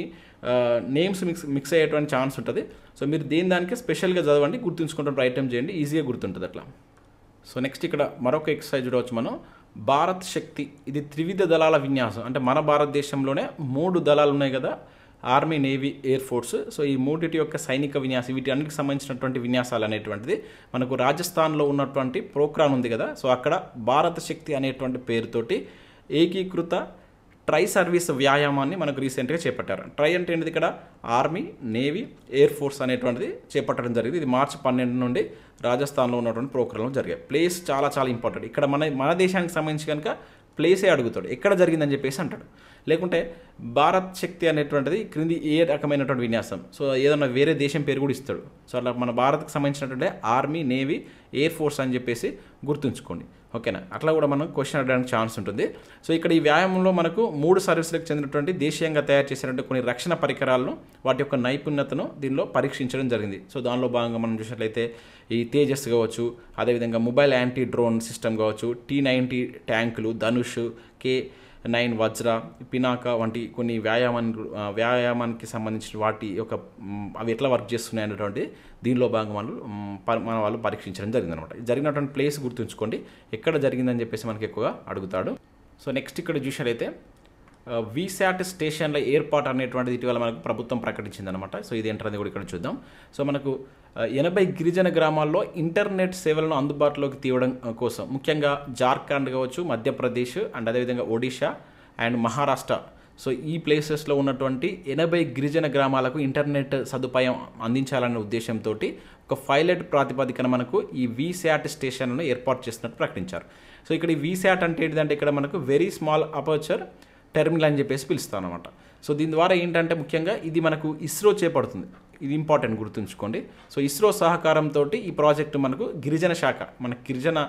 నేమ్స్ మిక్స్ అయ్యేటువంటి ఛాన్స్ ఉంటుంది. సో మీరు దానికి స్పెషల్గా చదవండి, గుర్తుంచుకుంటాం, రైట్ టైం చేయండి, ఈజీగా గుర్తుంటుంది అట్లా. సో నెక్స్ట్ ఇక్కడ మరొక ఎక్సర్సైజ్ చూడవచ్చు మనం, భారత్ శక్తి. ఇది త్రివిధ దళాల విన్యాసం. అంటే మన భారతదేశంలోనే 3 దళాలు ఉన్నాయి కదా, army, navy, air force. So ఈ 3 యొక్క సైనిక విన్యాసం, వీటి అన్నిటికి సంబంధించినటువంటి విన్యాసాలు అనేటువంటిది మనకు రాజస్థాన్లో ఉన్నటువంటి పోఖ్రాన్ ఉంది కదా, సో అక్కడ భారత శక్తి అనేటువంటి పేరుతోటి ఏకీకృత ట్రై సర్వీస్ వ్యాయామాన్ని మనకు రీసెంట్గా చేపట్టారు. ట్రై అంటే ఏంటిది, ఇక్కడ ఆర్మీ, నేవీ, ఎయిర్ ఫోర్స్ అనేటువంటిది చేపట్టడం జరిగింది. ఇది మార్చి 12 నుండి రాజస్థాన్లో ఉన్నటువంటి పోఖ్రాన్లో జరిగాయి. ప్లేస్ చాలా చాలా ఇంపార్టెంట్. ఇక్కడ మన దేశానికి సంబంధించి కనుక ప్లేసే అడుగుతాడు, ఎక్కడ జరిగిందని చెప్పేసి అంటాడు. లేకుంటే భారత్ శక్తి అనేటువంటిది క్రింది ఏ రకమైనటువంటి విన్యాసం. సో ఏదన్నా వేరే దేశం పేరు కూడా ఇస్తాడు. సో అట్లా మన భారత్కి సంబంధించినటువంటి ఆర్మీ, నేవీ, ఎయిర్ ఫోర్స్ అని చెప్పేసి గుర్తుంచుకోండి. ఓకేనా, అట్లా కూడా మనం క్వశ్చన్ అడగడానికి ఛాన్స్ ఉంటుంది. సో ఇక్కడ ఈ వ్యాయామంలో మనకు 3 సర్వీసులకు చెందినటువంటి దేశీయంగా తయారు చేసినటువంటి కొన్ని రక్షణ పరికరాలను, వాటి యొక్క నైపుణ్యతను దీనిలో పరీక్షించడం జరిగింది. సో దానిలో భాగంగా మనం చూసినట్లయితే ఈ తేజస్ కావచ్చు, అదేవిధంగా మొబైల్ యాంటీ డ్రోన్ సిస్టమ్ కావచ్చు, T-90 ట్యాంకులు, ధనుష్, K9 వజ్ర, పినాక వంటి కొన్ని వ్యాయామానికి సంబంధించిన వాటి యొక్క అవి ఎట్లా వర్క్ చేస్తున్నాయి అనేటువంటి దీనిలో భాగంగా మన వాళ్ళు పరీక్షించడం జరిగిందనమాట. జరిగినటువంటి ప్లేస్ గుర్తుంచుకోండి, ఎక్కడ జరిగిందని చెప్పేసి మనకి ఎక్కువగా అడుగుతాడు. సో నెక్స్ట్ ఇక్కడ చూసినట్లయితే వీసాట్ స్టేషన్ల ఏర్పాటు అనేటువంటిది ఇటీవల మనకు ప్రభుత్వం ప్రకటించిందనమాట. సో ఇది ఏంటనేది కూడా ఇక్కడ చూద్దాం. సో మనకు 80 గిరిజన గ్రామాల్లో ఇంటర్నెట్ సేవలను అందుబాటులోకి తీయడం కోసం ముఖ్యంగా జార్ఖండ్ కావచ్చు, మధ్యప్రదేశ్ అండ్ అదేవిధంగా ఒడిషా అండ్ మహారాష్ట్ర, సో ఈ ప్లేసెస్లో ఉన్నటువంటి 80 గిరిజన గ్రామాలకు ఇంటర్నెట్ సదుపాయం అందించాలనే ఉద్దేశంతో ఒక పైలట్ ప్రాతిపదికన మనకు ఈ వీసాట్ స్టేషన్లను ఏర్పాటు చేసినట్టు ప్రకటించారు. సో ఇక్కడ ఈ వీసాట్ అంటే ఏంటంటే ఇక్కడ మనకు వెరీ స్మాల్ అపర్చర్ టెర్మినల్ అని చెప్పేసి పిలుస్తాం అనమాట. సో దీని ద్వారా ఏంటంటే ముఖ్యంగా ఇది మనకు ఇస్రో చేపడుతుంది. ఇది ఇంపార్టెంట్ గుర్తుంచుకోండి. సో ఇస్రో సహకారంతో ఈ ప్రాజెక్టు మనకు గిరిజన శాఖ, మన గిరిజన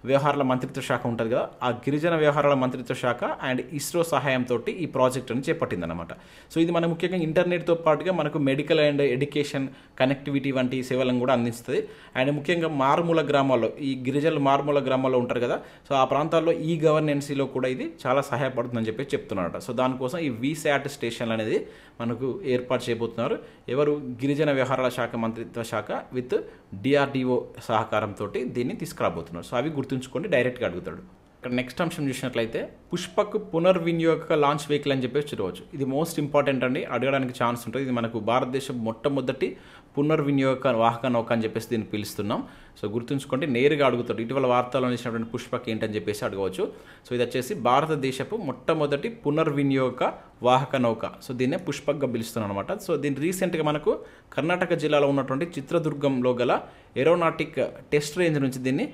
వ్యవహారాల మంత్రిత్వ శాఖ ఉంటుంది కదా, ఆ గిరిజన వ్యవహారాల మంత్రిత్వ శాఖ అండ్ ఇస్రో సహాయంతో ఈ ప్రాజెక్టును చేపట్టిందనమాట. సో ఇది మన ముఖ్యంగా ఇంటర్నెట్తో పాటుగా మనకు మెడికల్ అండ్ ఎడ్యుకేషన్ కనెక్టివిటీ వంటి సేవలను కూడా అందిస్తుంది. అండ్ ముఖ్యంగా మారుమూల గ్రామాల్లో, ఈ గిరిజనులు మారుమూల గ్రామాల్లో ఉంటారు కదా, సో ఆ ప్రాంతాల్లో ఈ గవర్నెన్సీలో కూడా ఇది చాలా సహాయపడుతుందని చెప్పి చెప్తున్నారట. సో దానికోసం ఈ వీసాట్ స్టేషన్ అనేది మనకు ఏర్పాటు చేయబోతున్నారు. ఎవరు? గిరిజన వ్యవహారాల శాఖ మంత్రిత్వ శాఖ విత్ DRDO సహకారంతో దీన్ని తీసుకురాబోతున్నారు. సో అవి గుర్తుంచుకోండి, డైరెక్ట్గా అడుగుతాడు. ఇక్కడ నెక్స్ట్ అంశం చూసినట్లయితే పుష్పక్ పునర్వినియోగక లాంచ్ వెహికల్ అని చెప్పేసి చూడవచ్చు. ఇది మోస్ట్ ఇంపార్టెంట్ అండి, అడగడానికి ఛాన్స్ ఉంటుంది. ఇది మనకు భారతదేశం మొట్టమొదటి పునర్వినియోగక వాహక నౌక అని చెప్పేసి దీన్ని పిలుస్తున్నాం. సో గుర్తుంచుకోండి, నేరుగా అడుగుతాడు. ఇటీవల వార్తల్లో ఇచ్చినటువంటి పుష్పక్ ఏంటని చెప్పేసి అడగవచ్చు. సో ఇది వచ్చేసి భారతదేశపు మొట్టమొదటి పునర్వినియోగక వాహక నౌక. సో దీన్నే పుష్పక్గా పిలుస్తున్నాం అనమాట. సో దీన్ని రీసెంట్గా మనకు కర్ణాటక జిల్లాలో ఉన్నటువంటి చిత్రదుర్గంలో గల ఏరోనాటిక్ టెస్ట్ రేంజ్ నుంచి దీన్ని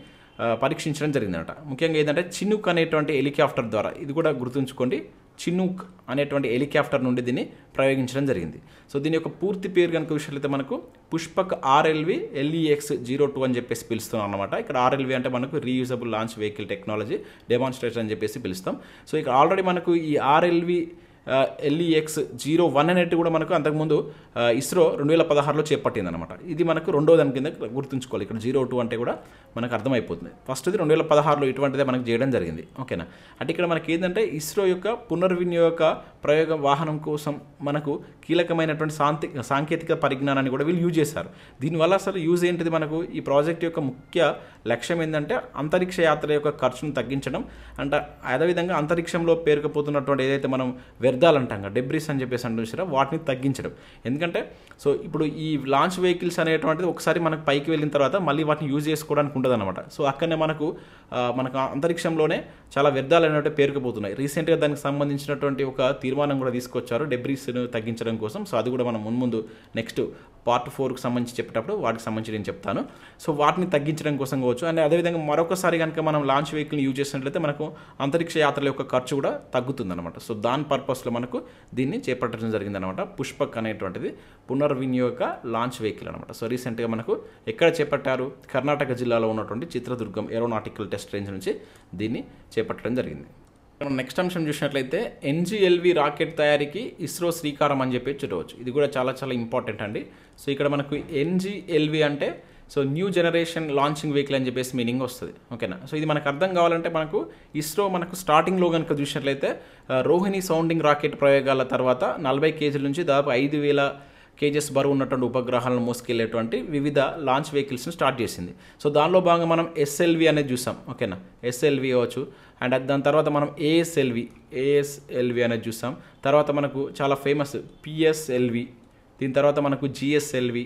పరీక్షించడం జరిగిందనమాట. ముఖ్యంగా ఏంటంటే చినుక్ అనేటువంటి హెలికాప్టర్ ద్వారా, ఇది కూడా గుర్తుంచుకోండి, చినుక్ అనేటువంటి హెలికాప్టర్ నుండి దీన్ని ప్రయోగించడం జరిగింది. సో దీని యొక్క పూర్తి పేరు కనుక చూసినట్లయితే మనకు పుష్పక్ RLV LEX-02 అని చెప్పేసి పిలుస్తున్నాం అనమాట. ఇక్కడ RLV అంటే మనకు reusable launch vehicle technology demonstration అని చెప్పేసి పిలుస్తాం. సో ఇక్కడ ఆల్రెడీ మనకు ఈ RLV LEX-01 అనేది కూడా మనకు అంతకుముందు ఇస్రో 2016లో చేపట్టింది అనమాట. ఇది మనకు రెండో దాని కింద గుర్తుంచుకోవాలి. ఇక్కడ 02 అంటే కూడా మనకు అర్థమైపోతుంది. ఫస్ట్ది 2016లో ఇటువంటిదే మనకు చేయడం జరిగింది. ఓకేనా, అంటే ఇక్కడ మనకి ఏంటంటే ఇస్రో యొక్క పునర్వినియోగ ప్రయోగ వాహనం కోసం మనకు కీలకమైనటువంటి సాంకేతిక పరిజ్ఞానాన్ని కూడా వీళ్ళు యూజ్ చేశారు. దీనివల్ల అసలు యూజ్ ఏంటిది? మనకు ఈ ప్రాజెక్ట్ యొక్క ముఖ్య లక్ష్యం ఏంటంటే అంతరిక్ష యాత్ర యొక్క ఖర్చును తగ్గించడం, అంటే అదేవిధంగా అంతరిక్షంలో పేరుకుపోతున్నటువంటి ఏదైతే మనం వ్యర్థాలు అంటాం, డెబ్రిస్ అని చెప్పేసి అంటున్నారో వాటిని తగ్గించడం. ఎందుకంటే సో ఇప్పుడు ఈ లాంచ్ వెహికల్స్ అనేటువంటిది ఒకసారి మనకు పైకి వెళ్ళిన తర్వాత మళ్ళీ వాటిని యూజ్ చేసుకోవడానికి ఉంటుంది అనమాట. సో అక్కడనే మనకు అంతరిక్షంలోనే చాలా వ్యర్థాలు అనేవి పేరుకుపోతున్నాయి. రీసెంట్గా దానికి సంబంధించినటువంటి ఒక తీర్మానం కూడా తీసుకొచ్చారు డెబ్రిస్ను తగ్గించడం కోసం. సో అది కూడా మనం ముందు నెక్స్ట్ పార్ట్ 4కి సంబంధించి చెప్పేటప్పుడు వాటికి సంబంధించి నేను చెప్తాను. సో వాటిని తగ్గించడం కోసం కావచ్చు. అండ్ అదేవిధంగా మరొకసారి కనుక మనం లాంచ్ వెహికల్ని యూజ్ చేసినట్లయితే మనకు అంతరిక్ష యాత్రల యొక్క ఖర్చు కూడా తగ్గుతుందన్నమాట. సో దాని పర్పస్లో మనకు దీన్ని చేపట్టడం జరిగిందనమాట. పుష్పక్ అనేటువంటిది పునర్వినియోగ లాంచ్ వెహికల్ అనమాట. సో రీసెంట్గా మనకు ఎక్కడ చేపట్టారు? కర్ణాటక జిల్లాలో ఉన్నటువంటి చిత్రదుర్గం ఏరోనాటికల్ టెస్ట్ రేంజ్ నుంచి దీన్ని చేపట్టడం జరిగింది. మనం నెక్స్ట్ అంశం చూసినట్లయితే NGLV రాకెట్ తయారీకి ఇస్రో శ్రీకారం అని చెప్పి చూడవచ్చు. ఇది కూడా చాలా చాలా ఇంపార్టెంట్ అండి. సో ఇక్కడ మనకు NGLV అంటే so new generation launching vehicle అని చెప్పేసి మీనింగ్ వస్తుంది. ఓకేనా, సో ఇది మనకు అర్థం కావాలంటే మనకు ఇస్రో మనకు స్టార్టింగ్లో కనుక చూసినట్లయితే రోహిణి సౌండింగ్ రాకెట్ ప్రయోగాల తర్వాత 40 కేజీల నుంచి దాదాపు 5000 కేజెస్ బరువు ఉన్నటువంటి ఉపగ్రహాలను మోసుకెళ్లేటువంటి వివిధ లాంచ్ వెహికల్స్ని స్టార్ట్ చేసింది. సో దానిలో భాగంగా మనం SLV అనేది చూసాం. ఓకేనా, SLV అవ్వచ్చు. అండ్ దాని తర్వాత మనం ASLV అనేది చూసాం. తర్వాత మనకు చాలా ఫేమస్ PSLV, దీని తర్వాత మనకు GSLV,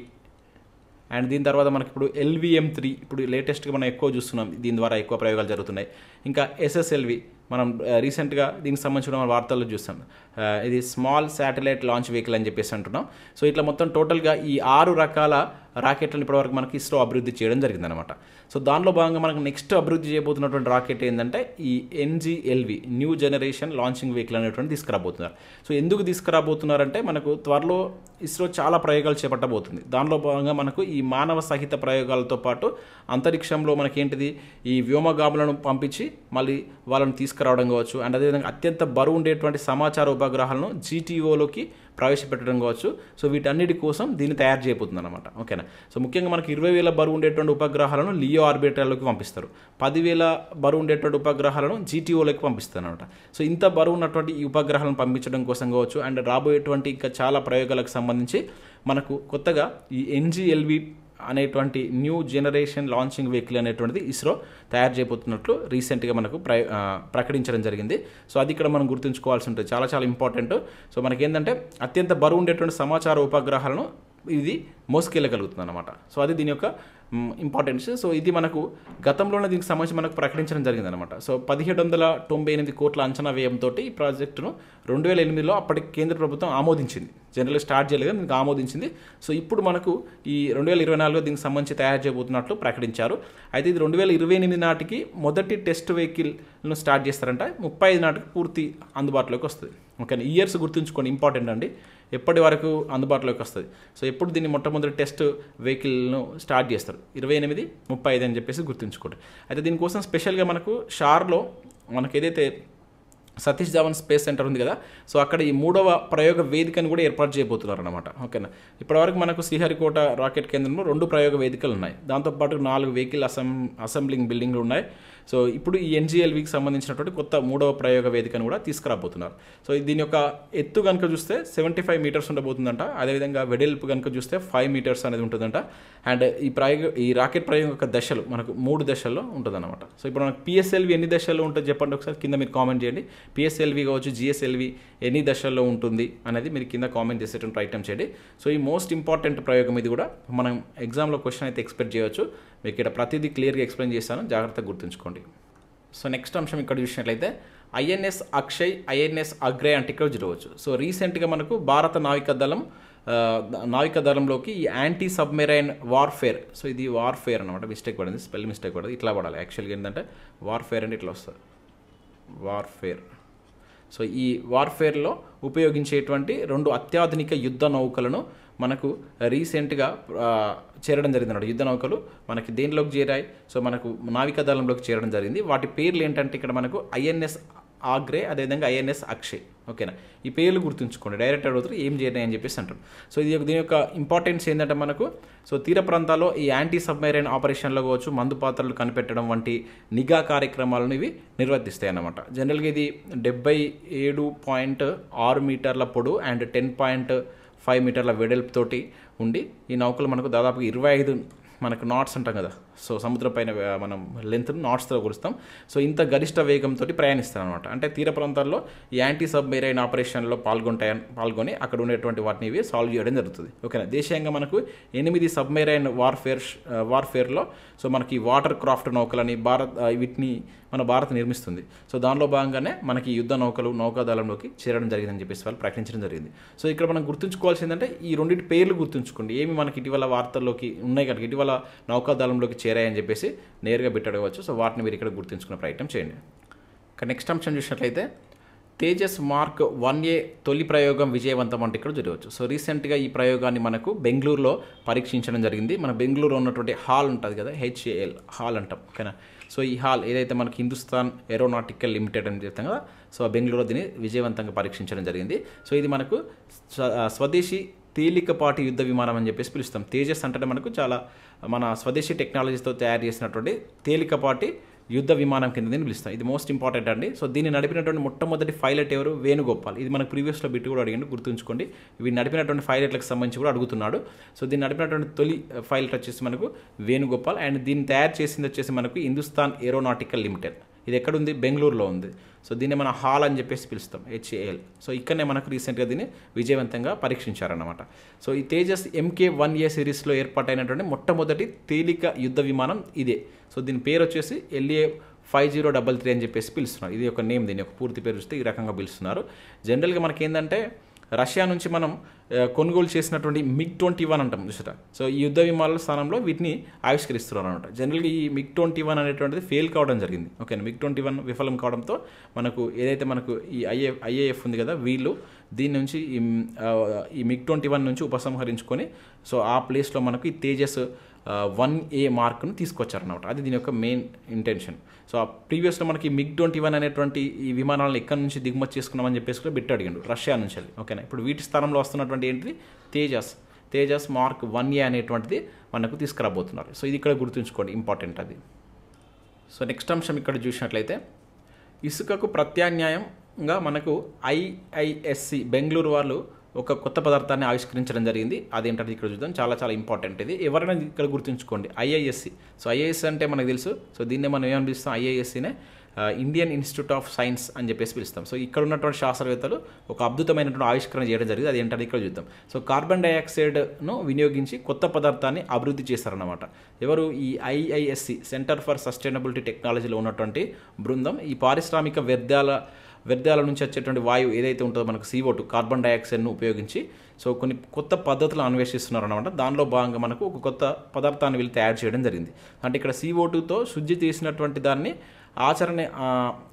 అండ్ దీని తర్వాత మనకి ఇప్పుడు LVM-3 ఇప్పుడు లేటెస్ట్గా మనం ఎక్కువ చూస్తున్నాం, దీని ద్వారా ఎక్కువ ప్రయోగాలు జరుగుతున్నాయి. ఇంకా SSLV మనం రీసెంట్గా దీనికి సంబంధించిన మన వార్తల్లో చూస్తాం. ఇది స్మాల్ శాటిలైట్ లాంచ్ వెహికల్ అని చెప్పేసి అంటున్నాం. సో ఇట్లా మొత్తం టోటల్గా ఈ 6 రకాల రాకెట్లను ఇప్పటివరకు మనకి ఇస్రో అభివృద్ధి చేయడం జరిగిందనమాట. సో దానిలో భాగంగా మనకు నెక్స్ట్ అభివృద్ధి చేయబోతున్నటువంటి రాకెట్ ఏంటంటే ఈ NGLV new generation launching vehicle అనేటువంటి తీసుకురాబోతున్నారు. సో ఎందుకు తీసుకురాబోతున్నారంటే మనకు త్వరలో ఇస్రో చాలా ప్రయోగాలు చేపట్టబోతుంది. దానిలో భాగంగా మనకు ఈ మానవ సహిత ప్రయోగాలతో పాటు అంతరిక్షంలో మనకేంటిది ఈ వ్యోమగాములను పంపించి మళ్ళీ వాళ్ళని తీసుకురావడం కావచ్చు, అండ్ అదేవిధంగా అత్యంత బరువు ఉండేటువంటి సమాచార ఉపగ్రహాలను GTOలోకి ప్రవేశపెట్టడం కావచ్చు. సో వీటన్నిటి కోసం దీన్ని తయారు చేయబోతుంది అనమాట. ఓకేనా. సో ముఖ్యంగా మనకి 20,000 బరువు ఉండేటువంటి ఉపగ్రహాలను లియో ఆర్బిటర్లోకి పంపిస్తారు, 10,000 బరువు ఉండేటువంటి ఉపగ్రహాలను GTOలోకి పంపిస్తారు అనమాట. సో ఇంత బరువు ఉన్నటువంటి ఈ ఉపగ్రహాలను పంపించడం కోసం కావచ్చు, అండ్ రాబోయేటువంటి ఇంకా చాలా ప్రయోగాలకు సంబంధించి మనకు కొత్తగా ఈ NGLV అనేటువంటి న్యూ జనరేషన్ లాంచింగ్ వెహికల్ అనేటువంటిది ఇస్రో తయారు చేయబోతున్నట్లు రీసెంట్గా మనకు ప్రకటించడం జరిగింది. సో అది ఇక్కడ మనం గుర్తుంచుకోవాల్సి ఉంటుంది, చాలా చాలా ఇంపార్టెంట్. సో మనకేంటంటే అత్యంత బరువు ఉండేటువంటి సమాచార ఉపగ్రహాలను ఇది మోసుకెళ్ళగలుగుతుంది అనమాట. సో అది దీని యొక్క ఇంపార్టెన్స్. సో ఇది మనకు గతంలోనే దీనికి సంబంధించి మనకు ప్రకటించడం జరిగిందనమాట. సో 1798 కోట్ల అంచనా వ్యయంతో ఈ ప్రాజెక్టును 2008లో అప్పటికి కేంద్ర ప్రభుత్వం ఆమోదించింది. జనరల్గా స్టార్ట్ చేయలేదు, దీనికి ఆమోదించింది. సో ఇప్పుడు మనకు ఈ 2024లో దీనికి సంబంధించి తయారు చేయబోతున్నట్లు ప్రకటించారు. అయితే ఇది 2028 నాటికి మొదటి టెస్ట్ వెహికల్ను స్టార్ట్ చేస్తారంట, 35 నాటికి పూర్తి అందుబాటులోకి వస్తుంది. ఓకే, ఇయర్స్ గుర్తుంచుకోండి, ఇంపార్టెంట్ అండి, ఎప్పటి వరకు అందుబాటులోకి వస్తుంది. సో ఎప్పుడు దీన్ని మొట్టమొదటి టెస్ట్ వెహికల్ను స్టార్ట్ చేస్తారు, 28, 35 అని చెప్పేసి గుర్తుంచుకోండి. అయితే దీనికోసం స్పెషల్గా మనకు షార్లో మనకు ఏదైతే సతీష్ ధావన్ స్పేస్ సెంటర్ ఉంది కదా, సో అక్కడ ఈ 3వ ప్రయోగ వేదికను కూడా ఏర్పాటు చేయబోతున్నారు అనమాట. ఓకేనా. ఇప్పటివరకు మనకు శ్రీహరికోట రాకెట్ కేంద్రంలో 2 ప్రయోగ వేదికలు ఉన్నాయి, దాంతోపాటు 4 వెహికల్ అసెంబ్లింగ్ బిల్డింగ్లు ఉన్నాయి. సో ఇప్పుడు ఈ NGLVకి సంబంధించినటువంటి కొత్త 3వ ప్రయోగ వేదికను కూడా తీసుకురాబోతున్నారు. సో దీని యొక్క ఎత్తు కనుక చూస్తే 75 మీటర్స్ ఉండబోతుందంట, అదేవిధంగా వెడల్పు కనుక చూస్తే 5 మీటర్స్ అనేది ఉంటుందంట. అండ్ ఈ రాకెట్ ప్రయోగం యొక్క దశలు మనకు 3 దశల్లో ఉంటుందన్నమాట. సో ఇప్పుడు మనకు PSLV ఎన్ని దశల్లో ఉంటుంది చెప్పండి ఒకసారి, కింద మీరు కామెంట్ చేయండి. PSLV కావచ్చు, GSLV ఎన్ని దశల్లో ఉంటుంది అనేది మీరు కింద కామెంట్ చేసేటువంటి ప్రయత్నం చేయండి. సో ఈ మోస్ట్ ఇంపార్టెంట్ ప్రయోగం ఇది కూడా మనం ఎగ్జామ్లో క్వశ్చన్ అయితే ఎక్స్పెక్ట్ చేయవచ్చు. మీకు ఇక్కడ ప్రతిదీ క్లియర్గా ఎక్స్ప్లెయిన్ చేస్తాను, జాగ్రత్తగా గుర్తుంచుకోండి. సో నెక్స్ట్ అంశం ఇక్కడ చూసినట్లయితే INS అక్షయ్, INS అగ్రే అంటే ఇక్కడ చూడవచ్చు. సో రీసెంట్గా మనకు భారత నావికాదళంలోకి ఈ యాంటీ సబ్మెరైన్ వార్ఫేర్, సో ఇది వార్ఫేర్ అనమాట, మిస్టేక్ పడింది, స్పెల్ మిస్టేక్ పడింది, ఇట్లా పడాలి యాక్చువల్గా. ఏంటంటే వార్ఫేర్ అంటే ఇట్లా వస్తుంది, వార్ఫేర్. సో ఈ వార్ఫేర్లో ఉపయోగించేటువంటి 2 అత్యాధునిక యుద్ధ నౌకలను మనకు రీసెంట్గా చేరడం జరిగింది అన్నమాట. యుద్ధ నౌకలు మనకి దేనిలోకి చేరాయి, సో మనకు నావికాదళంలోకి చేరడం జరిగింది. వాటి పేర్లు ఏంటంటే ఇక్కడ మనకు INS ఆగ్రే, అదేవిధంగా INS అక్షయ్. ఓకేనా, ఈ పేర్లు గుర్తుంచుకోండి, డైరెక్ట్ అడుగుతారు ఏం చేయాలి అని చెప్పేసి అంటారు. సో దీని యొక్క ఇంపార్టెన్స్ ఏంటంటే మనకు సో తీర ప్రాంతాల్లో ఈ యాంటీ సబ్మెరైన్ ఆపరేషన్లో కావచ్చు, మందు పాత్రలు కనిపెట్టడం వంటి నిఘా కార్యక్రమాలను ఇవి నిర్వర్తిస్తాయి అన్నమాట. జనరల్గా ఇది 77.6 మీటర్ల పొడవు అండ్ 10.5 మీటర్ల వెడల్పుతోటి ఉండి ఈ నౌకలు మనకు దాదాపు 25 మనకు నాట్స్ అంటాం కదా, సో సముద్రం పైన మనం లెంత్ను నాట్స్తో కొలుస్తాం. సో ఇంత గరిష్ట వేగంతో ప్రయాణిస్తాను అనమాట. అంటే తీర ప్రాంతాల్లో ఈ యాంటీ సబ్మెరైన్ ఆపరేషన్లో పాల్గొని అక్కడ ఉండేటువంటి వాటిని ఇవి సాల్వ్ చేయడం జరుగుతుంది. ఓకేనా. దేశీయంగా మనకు 8 సబ్మెరైన్ వార్ఫేర్లో సో మనకి వాటర్ క్రాఫ్ట్ నౌకలని వీటిని మన భారత్ నిర్మిస్తుంది. సో దానిలో భాగంగానే మనకి యుద్ధ నౌకలు నౌకాదళంలోకి చేరడం జరిగిందని చెప్పేసి వాళ్ళు ప్రకటించడం జరిగింది. సో ఇక్కడ మనం గుర్తుంచుకోవాల్సిందంటే ఈ రెండింటి పేర్లు గుర్తుంచుకోండి, ఏమి మనకి ఇటీవల వార్తల్లోకి ఉన్నాయి కనుక ఇటీవల నౌకాదళంలోకి చేరాయని చెప్పేసి నేరుగా బిట్టడవచ్చు. సో వాటిని మీరు ఇక్కడ గుర్తుంచుకునే ప్రయత్నం చేయండి. ఇక నెక్స్ట్ అంశం చూసినట్లయితే తేజస్ మార్క్ 1A తొలి ప్రయోగం విజయవంతం అంటే ఇక్కడ చూడవచ్చు. సో రీసెంట్గా ఈ ప్రయోగాన్ని మనకు బెంగళూరులో పరీక్షించడం జరిగింది. మన బెంగళూరులో ఉన్నటువంటి హాల్ ఉంటుంది కదా, HAL హాల్ అంటాం. ఓకేనా. సో ఈ హాల్ ఏదైతే మనకి హిందుస్థాన్ ఏరోనాటికల్ లిమిటెడ్ అని చెప్తాం కదా, సో బెంగళూరులో దీన్ని విజయవంతంగా పరీక్షించడం జరిగింది. సో ఇది మనకు స్వదేశీ తేలికపాటి యుద్ధ విమానం అని చెప్పేసి పిలుస్తాం. తేజస్ అంటే మనకు చాలా మన స్వదేశీ టెక్నాలజీతో తయారు చేసినటువంటి తేలికపాటి యుద్ధ విమానం కింద దీన్ని పిలుస్తాం. ఇది మోస్ట్ ఇంపార్టెంట్ అండి. సో దీన్ని నడిపినటువంటి మొట్టమొదటి పైలట్ ఎవరు? వేణుగోపాల్. ఇది మనకు ప్రీవియస్లో బిట్ కూడా అడిగిండు, గుర్తుంచుకోండి. ఇవి నడిపినటువంటి పైలట్లకు సంబంధించి కూడా అడుగుతున్నాడు. సో దీన్ని నడిపినటువంటి తొలి పైలట్ వచ్చేసి మనకు వేణుగోపాల్. అండ్ దీన్ని తయారు చేసింది వచ్చేసి మనకు హిందుస్థాన్ ఏరోనాటికల్ లిమిటెడ్. ఇది ఎక్కడుంది? బెంగళూరులో ఉంది. సో దీన్ని మన హాల్ అని చెప్పేసి పిలుస్తాం, HAL. సో ఇక్కడనే మనకు రీసెంట్గా దీన్ని విజయవంతంగా పరీక్షించారన్నమాట. సో ఈ తేజస్ MK1A సిరీస్లో ఏర్పాటైనటువంటి మొట్టమొదటి తేలిక యుద్ధ విమానం ఇదే. సో దీని పేరు వచ్చేసి LA 5033 అని చెప్పేసి పిలుస్తున్నారు. ఇది ఒక నేమ్, దీని యొక్క పూర్తి పేరు చూస్తే ఈ రకంగా పిలుస్తున్నారు. జనరల్గా మనకి ఏంటంటే రష్యా నుంచి మనం కొనుగోలు చేసినటువంటి MiG-21 అంటాం చూసారా. సో ఈ యుద్ధ విమానాల స్థానంలో వీటిని ఆవిష్కరిస్తున్నారు అనమాట. జనరల్గా ఈ MiG-21 అనేటువంటిది ఫెయిల్ కావడం జరిగింది. ఓకే, MiG-21 విఫలం కావడంతో మనకు ఏదైతే మనకు ఈ IAF ఉంది కదా, వీళ్ళు దీని నుంచి ఈ MiG-21 నుంచి ఉపసంహరించుకొని సో ఆ ప్లేస్లో మనకు ఈ తేజస్ 1A మార్క్ను తీసుకొచ్చారనమాట. అది దీని యొక్క మెయిన్ ఇంటెన్షన్. సో ప్రీవియస్లో మనకి MiG-21 అనేటువంటి ఈ విమానాలను ఎక్కడి నుంచి దిగుమతి చేసుకున్నామని చెప్పేసి కూడా బిట్ అడిగిండు, రష్యా నుంచి వెళ్ళి. ఓకేనా, ఇప్పుడు వీటి స్థానంలో వస్తున్నటువంటి ఏంటిది తేజస్ మార్క్ 1A అనేటువంటిది మనకు తీసుకురాబోతున్నారు. సో ఇది ఇక్కడ గుర్తుంచుకోండి, ఇంపార్టెంట్ అది. సో నెక్స్ట్ అంశం ఇక్కడ చూసినట్లయితే ఇసుకకు ప్రత్యామ్నాయంగా మనకు IISc బెంగళూరు వాళ్ళు ఒక కొత్త పదార్థాన్ని ఆవిష్కరించడం జరిగింది. అదేంటది ఇక్కడ చూద్దాం, చాలా ఇంపార్టెంట్ ఇది. ఎవరైనా ఇక్కడ గుర్తుంచుకోండి, IISc. సో IISc అంటే మనకు తెలుసు. సో దీన్నే మనం ఏమని పిలుస్తాం, IIScనే ఇండియన్ ఇన్స్టిట్యూట్ ఆఫ్ సైన్స్ అని చెప్పేసి పిలుస్తాం. సో ఇక్కడ ఉన్నటువంటి శాస్త్రవేత్తలు ఒక అద్భుతమైనటువంటి ఆవిష్కరణ చేయడం జరిగింది. అది ఏంటది ఇక్కడ చూద్దాం. సో కార్బన్ డైఆక్సైడ్ను వినియోగించి కొత్త పదార్థాన్ని అభివృద్ధి చేశారన్నమాట. ఎవరు, ఈ IISc సెంటర్ ఫర్ సస్టైనబిలిటీ టెక్నాలజీలో ఉన్నటువంటి బృందం ఈ పారిశ్రామిక వ్యర్థాల నుంచి వచ్చేటువంటి వాయువు ఏదైతే ఉంటుందో మనకు CO2 కార్బన్ డైఆక్సైడ్ను ఉపయోగించి సో కొన్ని కొత్త పద్ధతులను అన్వేషిస్తున్నారు అనమాట. దానిలో భాగంగా మనకు ఒక కొత్త పదార్థాన్ని వీళ్ళు తయారు చేయడం జరిగింది. అంటే ఇక్కడ CO2తో శుద్ధి చేసినటువంటి దాన్ని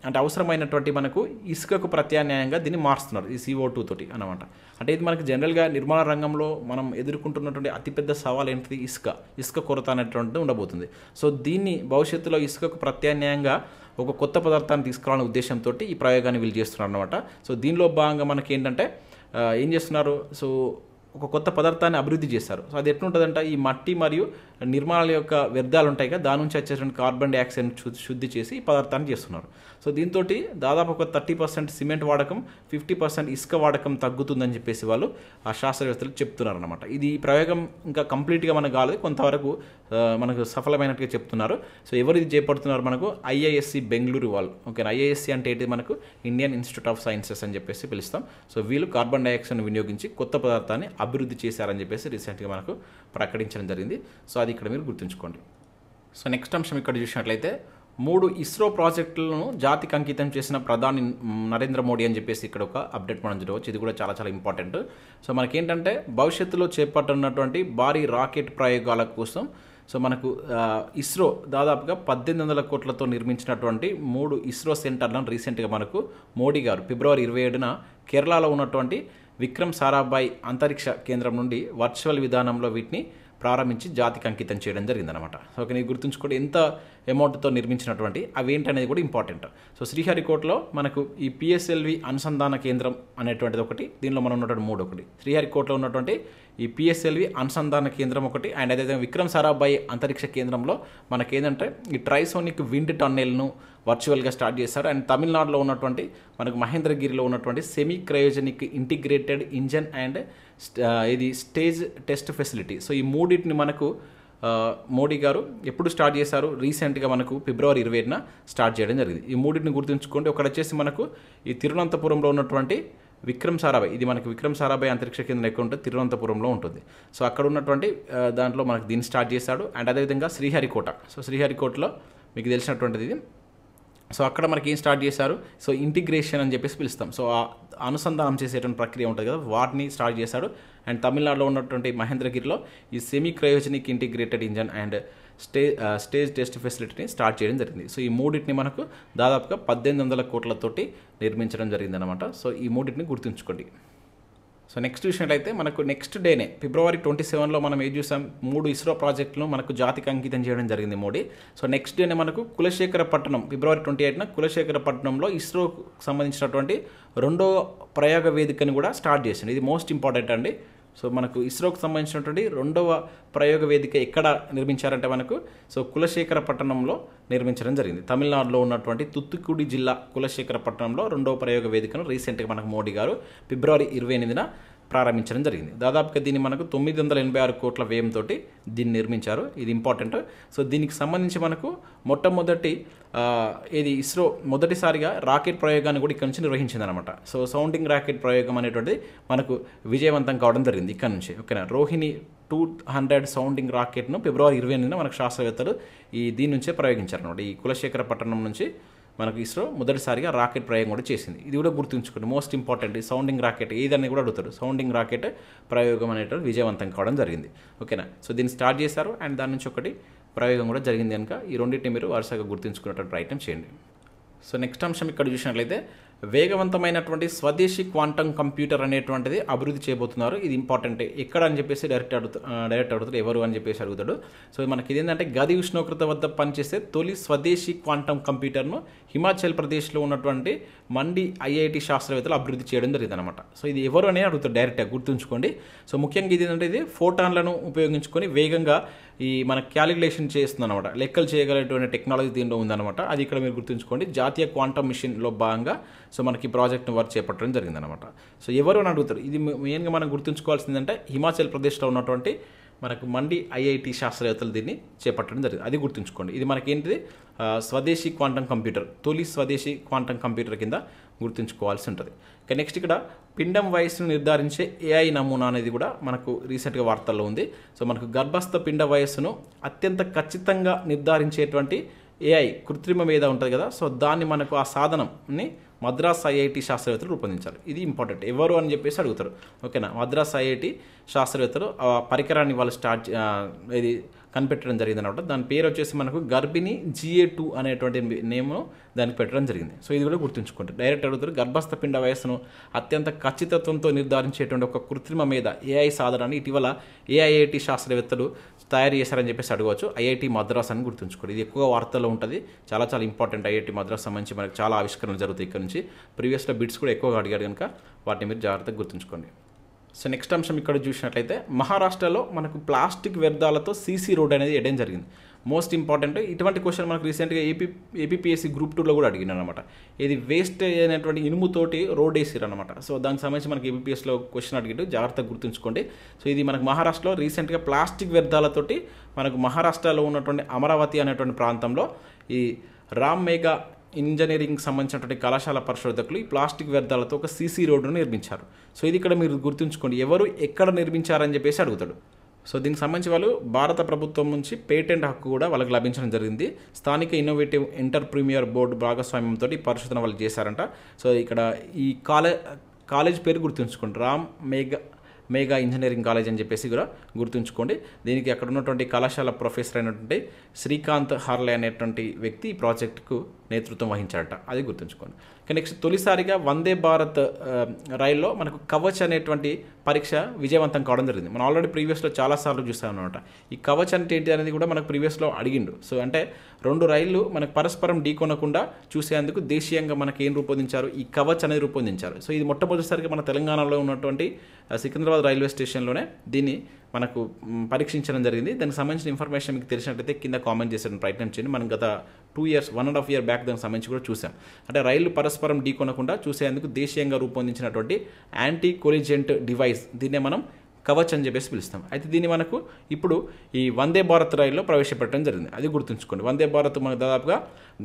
అంటే అవసరమైనటువంటి మనకు ఇసుకకు ప్రత్యామ్నాయంగా దీన్ని మారుస్తున్నారు ఈ CO2 తోటి అనమాట. అంటే ఇది మనకి జనరల్గా నిర్మాణ రంగంలో మనం ఎదుర్కొంటున్నటువంటి అతిపెద్ద సవాల్ ఏంటిది, ఇసుక కొరత అనేటువంటిది ఉండబోతుంది. సో దీన్ని భవిష్యత్తులో ఇసుకకు ప్రత్యామ్నాయంగా ఒక కొత్త పదార్థాన్ని తీసుకురావాలనే ఉద్దేశంతో ఈ ప్రయోగాన్ని వీళ్ళు చేస్తున్నారు అనమాట. సో దీనిలో భాగంగా మనకి ఏంటంటే ఏం చేస్తున్నారు, సో ఒక కొత్త పదార్థాన్ని అభివృద్ధి చేస్తారు. సో అది ఎట్లుంటుందంటే ఈ మట్టి మరియు నిర్మాణాల యొక్క వ్యర్థాలు ఉంటాయి కదా, దాని నుంచి వచ్చేటువంటి కార్బన్ డైఆక్సైడ్ శుద్ధి చేసి ఈ పదార్థాన్ని చేస్తున్నారు. సో దీంతో దాదాపు ఒక 30% సిమెంట్ వాడకం, 50% ఇసుక వాడకం తగ్గుతుందని చెప్పేసి వాళ్ళు ఆ శాస్త్రవేత్తలు చెప్తున్నారు అనమాట. ఇది ఈ ప్రయోగం ఇంకా కంప్లీట్గా మనకు కాలేదు, కొంతవరకు మనకు సఫలమైనట్టుగా చెప్తున్నారు. సో ఎవరు ఇది చేపడుతున్నారు, మనకు IISc బెంగళూరు వాళ్ళు. ఓకే, IISc అంటే ఏంటి, మనకు ఇండియన్ ఇన్స్టిట్యూట్ ఆఫ్ సైన్సెస్ అని చెప్పేసి పిలుస్తాం. సో వీళ్ళు కార్బన్ డైఆక్సైడ్ను వినియోగించి కొత్త పదార్థాన్ని అభివృద్ధి చేశారని చెప్పేసి రీసెంట్గా మనకు ప్రకటించడం జరిగింది. సో అది ఇక్కడ మీరు గుర్తుంచుకోండి. సో నెక్స్ట్ అంశం ఇక్కడ చూసినట్లయితే 3 ఇస్రో ప్రాజెక్టులను జాతికి అంకితం చేసిన ప్రధాని నరేంద్ర మోడీ అని చెప్పేసి ఇక్కడ ఒక అప్డేట్ మనం చూడవచ్చు. ఇది కూడా చాలా ఇంపార్టెంట్. సో మనకేంటంటే భవిష్యత్తులో చేపట్టనున్నటువంటి భారీ రాకెట్ ప్రయోగాల కోసం సో మనకు ఇస్రో దాదాపుగా 1800 కోట్లతో నిర్మించినటువంటి 3 ఇస్రో సెంటర్లను రీసెంట్గా మనకు మోడీ గారు ఫిబ్రవరి 27న కేరళలో ఉన్నటువంటి విక్రమ్ సారాభాయ్ అంతరిక్ష కేంద్రం నుండి వర్చువల్ విధానంలో వీటిని ప్రారంభించి జాతికి అంకితం చేయడం జరిగిందనమాట. సో ఓకే, నీకు గుర్తుంచుకోండి ఎంత అమౌంట్తో నిర్మించినటువంటి అవి ఏంటనేది కూడా ఇంపార్టెంట్. సో శ్రీహరికోటలో మనకు ఈ PSLV అనుసంధాన కేంద్రం అనేటువంటిది ఒకటి, దీనిలో మనం ఉన్నటువంటి 3 ఒకటి. శ్రీహరికోటలో ఉన్నటువంటి ఈ PSLV అనుసంధాన కేంద్రం ఒకటి, అండ్ అదేవిధంగా విక్రమ్ సారాభాయ్ అంతరిక్ష కేంద్రంలో మనకేంటంటే ఈ ట్రైసోనిక్ విండ్ టన్నెల్ను వర్చువల్గా స్టార్ట్ చేశారు. అండ్ తమిళనాడులో ఉన్నటువంటి మనకు మహేంద్రగిరిలో ఉన్నటువంటి semi cryogenic integrated engine and ఇది స్టేజ్ టెస్ట్ ఫెసిలిటీ. సో ఈ మూడింటిని మనకు మోడీ గారు ఎప్పుడు స్టార్ట్ చేశారు, రీసెంట్గా మనకు ఫిబ్రవరి 27న స్టార్ట్ చేయడం జరిగింది. ఈ మూడింటిని గుర్తుంచుకోండి. ఒకటి వచ్చేసి మనకు ఈ తిరువనంతపురంలో ఉన్నటువంటి విక్రమ్ సారాభాయ్, ఇది మనకి విక్రమ్ సారాభాయ్ అంతరిక్ష కేంద్రం ఎక్కడ ఉంటుంది, తిరువనంతపురంలో ఉంటుంది. సో అక్కడ ఉన్నటువంటి దాంట్లో మనకు దీన్ని స్టార్ట్ చేశాడు. అండ్ అదేవిధంగా శ్రీహరికోట, సో శ్రీహరికోటలో మీకు తెలిసినటువంటిది ఇది. సో అక్కడ మనకి ఏం స్టార్ట్ చేశారు, సో ఇంటిగ్రేషన్ అని చెప్పేసి పిలుస్తాం. సో ఆ అనుసంధానం చేసేటువంటి ప్రక్రియ ఉంటుంది కదా, వాటిని స్టార్ట్ చేశాడు. అండ్ తమిళనాడులో ఉన్నటువంటి మహేంద్రగిరిలో ఈ semi cryogenic integrated engine and stage test ఫెసిలిటీని స్టార్ట్ చేయడం జరిగింది. సో ఈ మూడింటిని మనకు దాదాపుగా 1800 కోట్లతోటి నిర్మించడం జరిగిందనమాట. సో ఈ మూడింటిని గుర్తుంచుకోండి. సో నెక్స్ట్ చూసినట్లయితే మనకు నెక్స్ట్ డేనే ఫిబ్రవరి 27లో మనం ఏం చూసాం, 3 ఇస్రో ప్రాజెక్టులను మనకు జాతికి అంకితం చేయడం జరిగింది మోడీ. సో నెక్స్ట్ డేనే మనకు కులశేఖరపట్నం ఫిబ్రవరి 28న కులశేఖరపట్నంలో ఇస్రోకు సంబంధించినటువంటి 2వ ప్రయోగ వేదికని కూడా స్టార్ట్ చేసింది. ఇది మోస్ట్ ఇంపార్టెంట్ అండి. సో మనకు ఇస్రోకు సంబంధించినటువంటి 2వ ప్రయోగ వేదిక ఎక్కడ నిర్మించారంటే మనకు సో కులశేఖరపట్నంలో నిర్మించడం జరిగింది. తమిళనాడులో ఉన్నటువంటి తుత్తుకుడి జిల్లా కులశేఖరపట్నంలో 2వ ప్రయోగ వేదికను రీసెంట్గా మనకు మోడీ గారు ఫిబ్రవరి 28న ప్రారంభించడం జరిగింది. దాదాపుగా దీన్ని మనకు 986 కోట్ల వ్యయంతో దీన్ని నిర్మించారు. ఇది ఇంపార్టెంట్. సో దీనికి సంబంధించి మనకు మొట్టమొదటి ఇస్రో మొదటిసారిగా రాకెట్ ప్రయోగాన్ని కూడా ఇక్కడ నుంచి నిర్వహించింది అనమాట. సో సౌండింగ్ రాకెట్ ప్రయోగం అనేటువంటిది మనకు విజయవంతం కావడం జరిగింది ఇక్కడ నుంచి. ఓకేనా, రోహిణి 200 సౌండింగ్ రాకెట్ను ఫిబ్రవరి 28న మనకు శాస్త్రవేత్తలు దీని నుంచే ప్రయోగించారు అనమాట. ఈ కులశేఖరపట్టణం నుంచి మనకు ఇస్రో మొదటిసారిగా రాకెట్ ప్రయోగం కూడా చేసింది. ఇది కూడా గుర్తుంచుకోండి, మోస్ట్ ఇంపార్టెంట్. ఈ సౌండింగ్ రాకెట్ ఏదని కూడా అడుగుతారు. సౌండింగ్ రాకెట్ ప్రయోగం అనేటువంటి విజయవంతం కావడం జరిగింది. ఓకేనా, సో దీన్ని స్టార్ట్ చేశారు అండ్ దాని నుంచి ఒకటి ప్రయోగం కూడా జరిగింది కనుక ఈ రెండింటిని మీరు వరుసగా గుర్తుంచుకునేటువంటి ప్రయత్నం చేయండి. సో నెక్స్ట్ అంశం ఇక్కడ చూసినట్లయితే వేగవంతమైనటువంటి స్వదేశీ క్వాంటమ్ కంప్యూటర్ అనేటువంటిది అభివృద్ధి చేయబోతున్నారు. ఇది ఇంపార్టెంట్. ఎక్కడ అని చెప్పేసి డైరెక్ట్ అడుగుతాడు, ఎవరు అని చెప్పేసి అడుగుతాడు. సో మనకి ఇదేంటంటే గది ఉష్ణోగ్రత వద్ద పనిచేసే తొలి స్వదేశీ క్వాంటమ్ కంప్యూటర్ను హిమాచల్ ప్రదేశ్లో ఉన్నటువంటి మండి ఐఐటి శాస్త్రవేత్తలు అభివృద్ధి చేయడం జరిగింది అనమాట. సో ఇది ఎవరు అనేది అడుగుతాడు డైరెక్ట్గా, గుర్తుంచుకోండి. సో ముఖ్యంగా ఇది ఏంటంటే ఇది ఫోటాన్లను ఉపయోగించుకొని వేగంగా మన క్యాలిక్యులేషన్ చేస్తుంది అనమాట. లెక్కలు చేయగలిగేటువంటి టెక్నాలజీ దీనిలో ఉందన్నమాట. అది ఇక్కడ మీరు గుర్తుంచుకోండి. జాతీయ క్వాంటమ్ మిషన్లో భాగంగా సో మనకి ఈ ప్రాజెక్ట్ను వర్క్ చేపట్టడం జరిగిందనమాట. సో ఎవరు అని అడుగుతారు. ఇది మెయిన్గా మనం గుర్తుంచుకోవాల్సిందంటే హిమాచల్ ప్రదేశ్లో ఉన్నటువంటి మనకు మండి ఐఐటి శాస్త్రవేత్తలు దీన్ని చేపట్టడం జరిగింది. అది గుర్తుంచుకోండి. ఇది మనకేంటిది స్వదేశీ క్వాంటమ్ కంప్యూటర్, తొలి స్వదేశీ క్వాంటమ్ కంప్యూటర్ కింద గుర్తుంచుకోవాల్సి ఉంటుంది. ఇక నెక్స్ట్ ఇక్కడ పిండం వయస్సును నిర్ధారించే ఏఐ నమూనా అనేది కూడా మనకు రీసెంట్గా వార్తల్లో ఉంది. సో మనకు గర్భస్థ పిండ వయస్సును అత్యంత ఖచ్చితంగా నిర్ధారించేటువంటి ఏఐ కృత్రిమ మీద ఉంటుంది కదా, సో దాన్ని మనకు ఆ సాధనంని మద్రాస్ ఐఐటి శాస్త్రవేత్తలు రూపొందించారు. ఇది ఇంపార్టెంట్. ఎవరు అని చెప్పేసి అడుగుతారు. ఓకేనా, మద్రాస్ ఐఐటి శాస్త్రవేత్తలు ఆ పరికరాన్ని వాళ్ళు ఇది కనిపెట్టడం జరిగింది అనమాట. దాని పేరు వచ్చేసి మనకు గర్భిణి GA2 అనేటువంటి నేమ్ను దానికి పెట్టడం జరిగింది. సో ఇది కూడా గుర్తుంచుకోండి. డైరెక్ట్ అడుగుతారు. గర్భస్థ పిండ వయస్సును అత్యంత ఖచ్చితత్వంతో నిర్ధారించేటువంటి ఒక కృత్రిమ మీద ఏఐ సాధనాన్ని ఇటీవల ఏఐఐటి శాస్త్రవేత్తలు తయారు చేశారని చెప్పేసి అడగవచ్చు. ఐఐటి మద్రాస్ అని గుర్తుంచుకోండి. ఇది ఎక్కువ వార్తల్లో ఉంటుంది. చాలా చాలా ఇంపార్టెంట్. ఐఐటి మద్రాస్ సంబంధించి మనకు చాలా ఆవిష్కరణలు జరుగుతాయి ఇక్కడ నుంచి. ప్రీవియస్లో బిట్స్ కూడా ఎక్కువగా అడిగారు కనుక వాటిని మీరు జాగ్రత్తగా గుర్తుంచుకోండి. సో నెక్స్ట్ అంశం ఇక్కడ చూసినట్లయితే మహారాష్ట్రలో మనకు ప్లాస్టిక్ వ్యర్థాలతో సీసీ రోడ్ అనేది వేయడం జరిగింది. Most important. ఇటువంటి క్వశ్చన్ మనకు రీసెంట్గా ఏపీపీఎస్సీ గ్రూప్ 2లో కూడా అడిగినారు అనమాట. ఇది వేస్ట్ అయినటువంటి ఇనుముతోటి రోడ్ వేసారు అనమాట. సో దానికి సంబంధించి మనకి ఏపీపీఎస్లో క్వశ్చన్ అడిగిட்டு జాగ్రత్తగా గుర్తుంచుకోండి. సో ఇది మనకు మహారాష్ట్రలో రీసెంట్గా ప్లాస్టిక్ వ్యర్థాలతోటి మనకు మహారాష్ట్రలో ఉన్నటువంటి అమరావతి అనేటువంటి ప్రాంతంలో ఈ రామ్ మేఘా ఇంజనీరింగ్ సంబంధించినటువంటి కళాశాల పరిశోధకులు ఈ ప్లాస్టిక్ వ్యర్థాలతో ఒక సీసీ రోడ్డును నిర్మించారు. సో ఇది ఇక్కడ మీరు గుర్తుంచుకోండి. ఎవరు ఎక్కడ నిర్మించారని చెప్పేసి అడుగుతాడు. సో దీనికి సంబంధించి వాళ్ళు భారత ప్రభుత్వం నుంచి పేటెంట్ హక్కు కూడా వాళ్ళకి లభించడం జరిగింది. స్థానిక ఇన్నోవేటివ్ ఎంటర్ప్రీనియర్ బోర్డు భాగస్వామ్యంతో ఈ పరిశోధన వాళ్ళు చేశారంట. సో ఇక్కడ ఈ కాలేజ్ పేరు గుర్తుంచుకోండి. రామ్ మేఘా ఇంజనీరింగ్ కాలేజ్ అని చెప్పేసి కూడా గుర్తుంచుకోండి. దీనికి అక్కడ ఉన్నటువంటి కళాశాల ప్రొఫెసర్ అయినటువంటి శ్రీకాంత్ హార్లే అనేటువంటి వ్యక్తి ఈ ప్రాజెక్టుకు నేతృత్వం వహించారట. అది గుర్తుంచుకోండి. నెక్స్ట్ తొలిసారిగా వందే భారత్ రైల్లో మనకు కవచ్ అనేటువంటి పరీక్ష విజయవంతం కావడం జరిగింది. మనం ఆల్రెడీ ప్రీవియస్లో చాలాసార్లు చూసాం అనమాట. ఈ కవచ్ అంటే ఏంటి అనేది కూడా మనకు ప్రీవియస్లో అడిగిండు. సో అంటే రెండు రైళ్లు మనకు పరస్పరం ఢీకొనకుండా చూసేందుకు దేశీయంగా మనకి ఏం రూపొందించారు, ఈ కవచ్ అనేది రూపొందించారు. సో ఇది మొట్టమొదటిసారిగా మన తెలంగాణలో ఉన్నటువంటి సికింద్రాబాద్ రైల్వే స్టేషన్లోనే దీన్ని మనకు పరీక్షించడం జరిగింది. దానికి సంబంధించిన ఇన్ఫర్మేషన్ మీకు తెలిసినట్లయితే కింద కామెంట్ చేసే ప్రయత్నం చేయండి. మనం గత 2 years 1.5 year బ్యాక్ దానికి సంబంధించి కూడా చూసాం. అంటే రైళ్లు పరస్పరం ఢీకొనకుండా చూసేందుకు దేశీయంగా రూపొందించినటువంటి యాంటీ కొలిజెంట్ డివైస్, దీన్నే మనం కవచ్ అని చెప్పేసి పిలుస్తాం. అయితే దీన్ని మనకు ఇప్పుడు ఈ వందే భారత్ రైల్లో ప్రవేశపెట్టడం జరిగింది. అది గుర్తుంచుకోండి. వందే భారత్ మనకు దాదాపుగా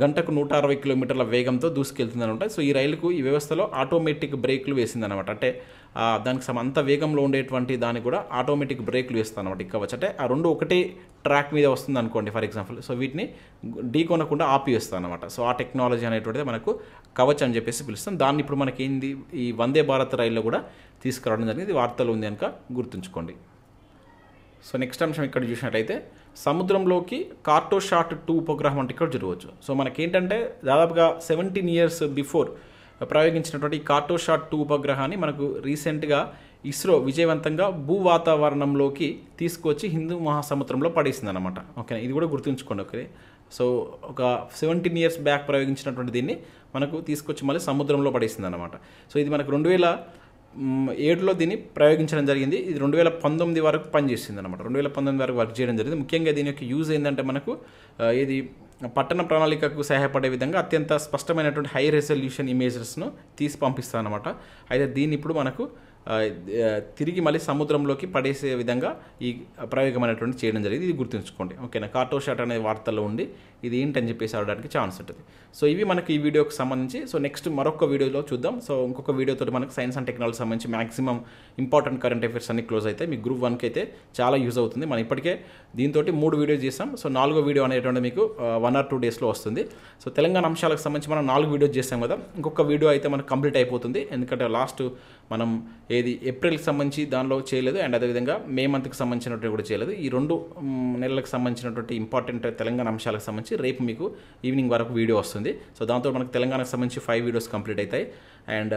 గంటకు 160 కిలోమీటర్ల వేగంతో దూసుకెళ్తుంది అనమాట. సో ఈ రైలుకు ఈ వ్యవస్థలో ఆటోమేటిక్ బ్రేక్లు వేసిందనమాట. అంటే దానికి అంత వేగంలో ఉండేటువంటి దానికి కూడా ఆటోమేటిక్ బ్రేక్లు వేస్తుంది అనమాట ఈ కవచ్. అంటే ఆ రెండు ఒకటే ట్రాక్ మీద వస్తుంది అనుకోండి ఫర్ ఎగ్జాంపుల్. సో వీటిని ఢీకొనకుండా ఆపి వేస్తాను అనమాట. సో ఆ టెక్నాలజీ అనేటువంటిది మనకు కవచ్ అని చెప్పేసి పిలుస్తాం. దాన్ని ఇప్పుడు మనకి ఏంది ఈ వందే భారత్ రైల్లో కూడా తీసుకురావడం జరిగింది. వార్తలు ఉంది కనుక గుర్తుంచుకోండి. సో నెక్స్ట్ అంశం ఇక్కడ చూసినట్లయితే సముద్రంలోకి కార్టోసాట్ 2 ఉపగ్రహం అంటే ఇక్కడ జరగవచ్చు. సో మనకేంటంటే దాదాపుగా 17 years బిఫోర్ ప్రయోగించినటువంటి కార్టోసాట్ 2 ఉపగ్రహాన్ని మనకు రీసెంట్గా ఇస్రో విజయవంతంగా భూ వాతావరణంలోకి తీసుకొచ్చి హిందూ మహాసముద్రంలో పడేసింది అనమాట. ఓకే, ఇది కూడా గుర్తుంచుకోండి. ఓకే, సో ఒక 17 years బ్యాక్ ప్రయోగించినటువంటి దీన్ని మనకు తీసుకొచ్చి మళ్ళీ సముద్రంలో పడేసింది అనమాట. సో ఇది మనకు 2007లో దీన్ని ప్రయోగించడం జరిగింది. ఇది 2019 వరకు పనిచేసింది అనమాట. 2019 వరకు వర్క్ చేయడం జరిగింది. ముఖ్యంగా దీని యొక్క యూజ్ ఏంటంటే మనకు ఇది పట్టణ ప్రణాళికకు సహాయపడే విధంగా అత్యంత స్పష్టమైనటువంటి హై రెజల్యూషన్ ఇమేజెస్ను తీసి పంపిస్తాను అనమాట. అయితే దీన్ని ఇప్పుడు మనకు తిరిగి మళ్ళీ సముద్రంలోకి పడేసే విధంగా ఈ ప్రయోగం అనేటువంటి చేయడం జరిగింది. ఇది గుర్తుంచుకోండి, ఓకేనా. కార్టోషాట్ అనే వార్తల్లో ఉండి ఇది ఏంటని చెప్పేసి అవడానికి ఛాన్స్ ఉంటుంది. సో ఇవి మనకి ఈ వీడియోకి సంబంధించి. సో నెక్స్ట్ మరొక వీడియోలో చూద్దాం. సో ఇంకొక వీడియోతో మనకు సైన్స్ అండ్ టెక్నాలజీ సంబంధించి మ్యాక్సిమం ఇంపార్టెంట్ కరెంట్ అఫైర్స్ అన్ని క్లోజ్ అవుతాయి. మీకు గ్రూప్ 1కి అయితే చాలా యూజ్ అవుతుంది. మనం ఇప్పటికే దీంతో 3 వీడియోస్ చేసాం. సో 4వ వీడియో అనేటువంటి మీకు 1 or 2 డేస్లో వస్తుంది. సో తెలంగాణ అంశాలకు సంబంధించి మనం 4 వీడియోస్ చేసాం కదా, ఇంకొక వీడియో అయితే మనకు కంప్లీట్ అయిపోతుంది. ఎందుకంటే లాస్ట్ మనం ఏప్రిల్కి సంబంధించి దానిలో చేయలేదు, అండ్ అదేవిధంగా మే మంత్కి సంబంధించినటువంటి కూడా చేయలేదు. ఈ 2 నెలలకు సంబంధించినటువంటి ఇంపార్టెంట్ తెలంగాణ అంశాలకు సంబంధించి రేపు మీకు ఈవినింగ్ వరకు వీడియో వస్తుంది. సో దాంతో మనకు తెలంగాణకు సంబంధించి 5 వీడియోస్ కంప్లీట్ అవుతాయి. అండ్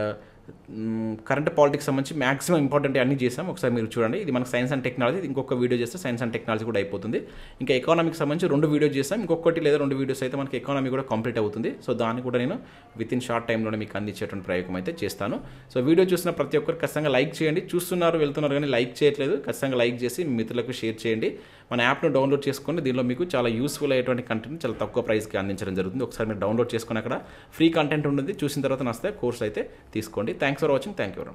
కరెంట్ పాలిటిక్స్ సంబంధించి మ్యాక్సిమం ఇంపార్టెంట్ అన్నీ చేసాం. ఒకసారి మీరు చూడండి. ఇది మనకు సైన్స్ అండ్ టెక్నాలజీ, ఇంకొక వీడియో చేస్తే సైన్స్ అండ్ టెక్నాలజీ కూడా అయిపోతుంది. ఇంకా ఎకానమీకి సంబంధించి 2 వీడియోస్ చేస్తాం. ఇంకొకటి లేదా 2 వీడియోస్ అయితే మనకి ఎకానమీ కూడా కంప్లీట్ అవుతుంది. సో దాన్ని కూడా నేను విత్ ఇన్ షార్ట్ టైంలోనే మీకు అందించేటువంటి ప్రయోగం అయితే చేస్తాను. సో వీడియో చూసిన ప్రతి ఒక్కరు ఖచ్చితంగా లైక్ చేయండి. చూస్తున్నారు వెళ్తున్నారు కానీ లైక్ చేయట్లేదు, ఖచ్చితంగా లైక్ చేసి మీ మిత్రులకు షేర్ చేయండి. మన యాప్ను డౌన్లోడ్ చేసుకోండి. దీనిలో మీకు చాలా యూస్ఫుల్ అయ్యేటువంటి కంటెంట్ చాలా తక్కువ ప్రైస్కి అందించడం జరుగుతుంది. ఒకసారి మీరు డౌన్లోడ్ చేసుకుని అక్కడ ఫ్రీ కంటెంట్ ఉంటుంది. చూసిన తర్వాత నచ్చితే కోర్స్ అయితే తీసుకోండి. Thanks for watching. Thank you.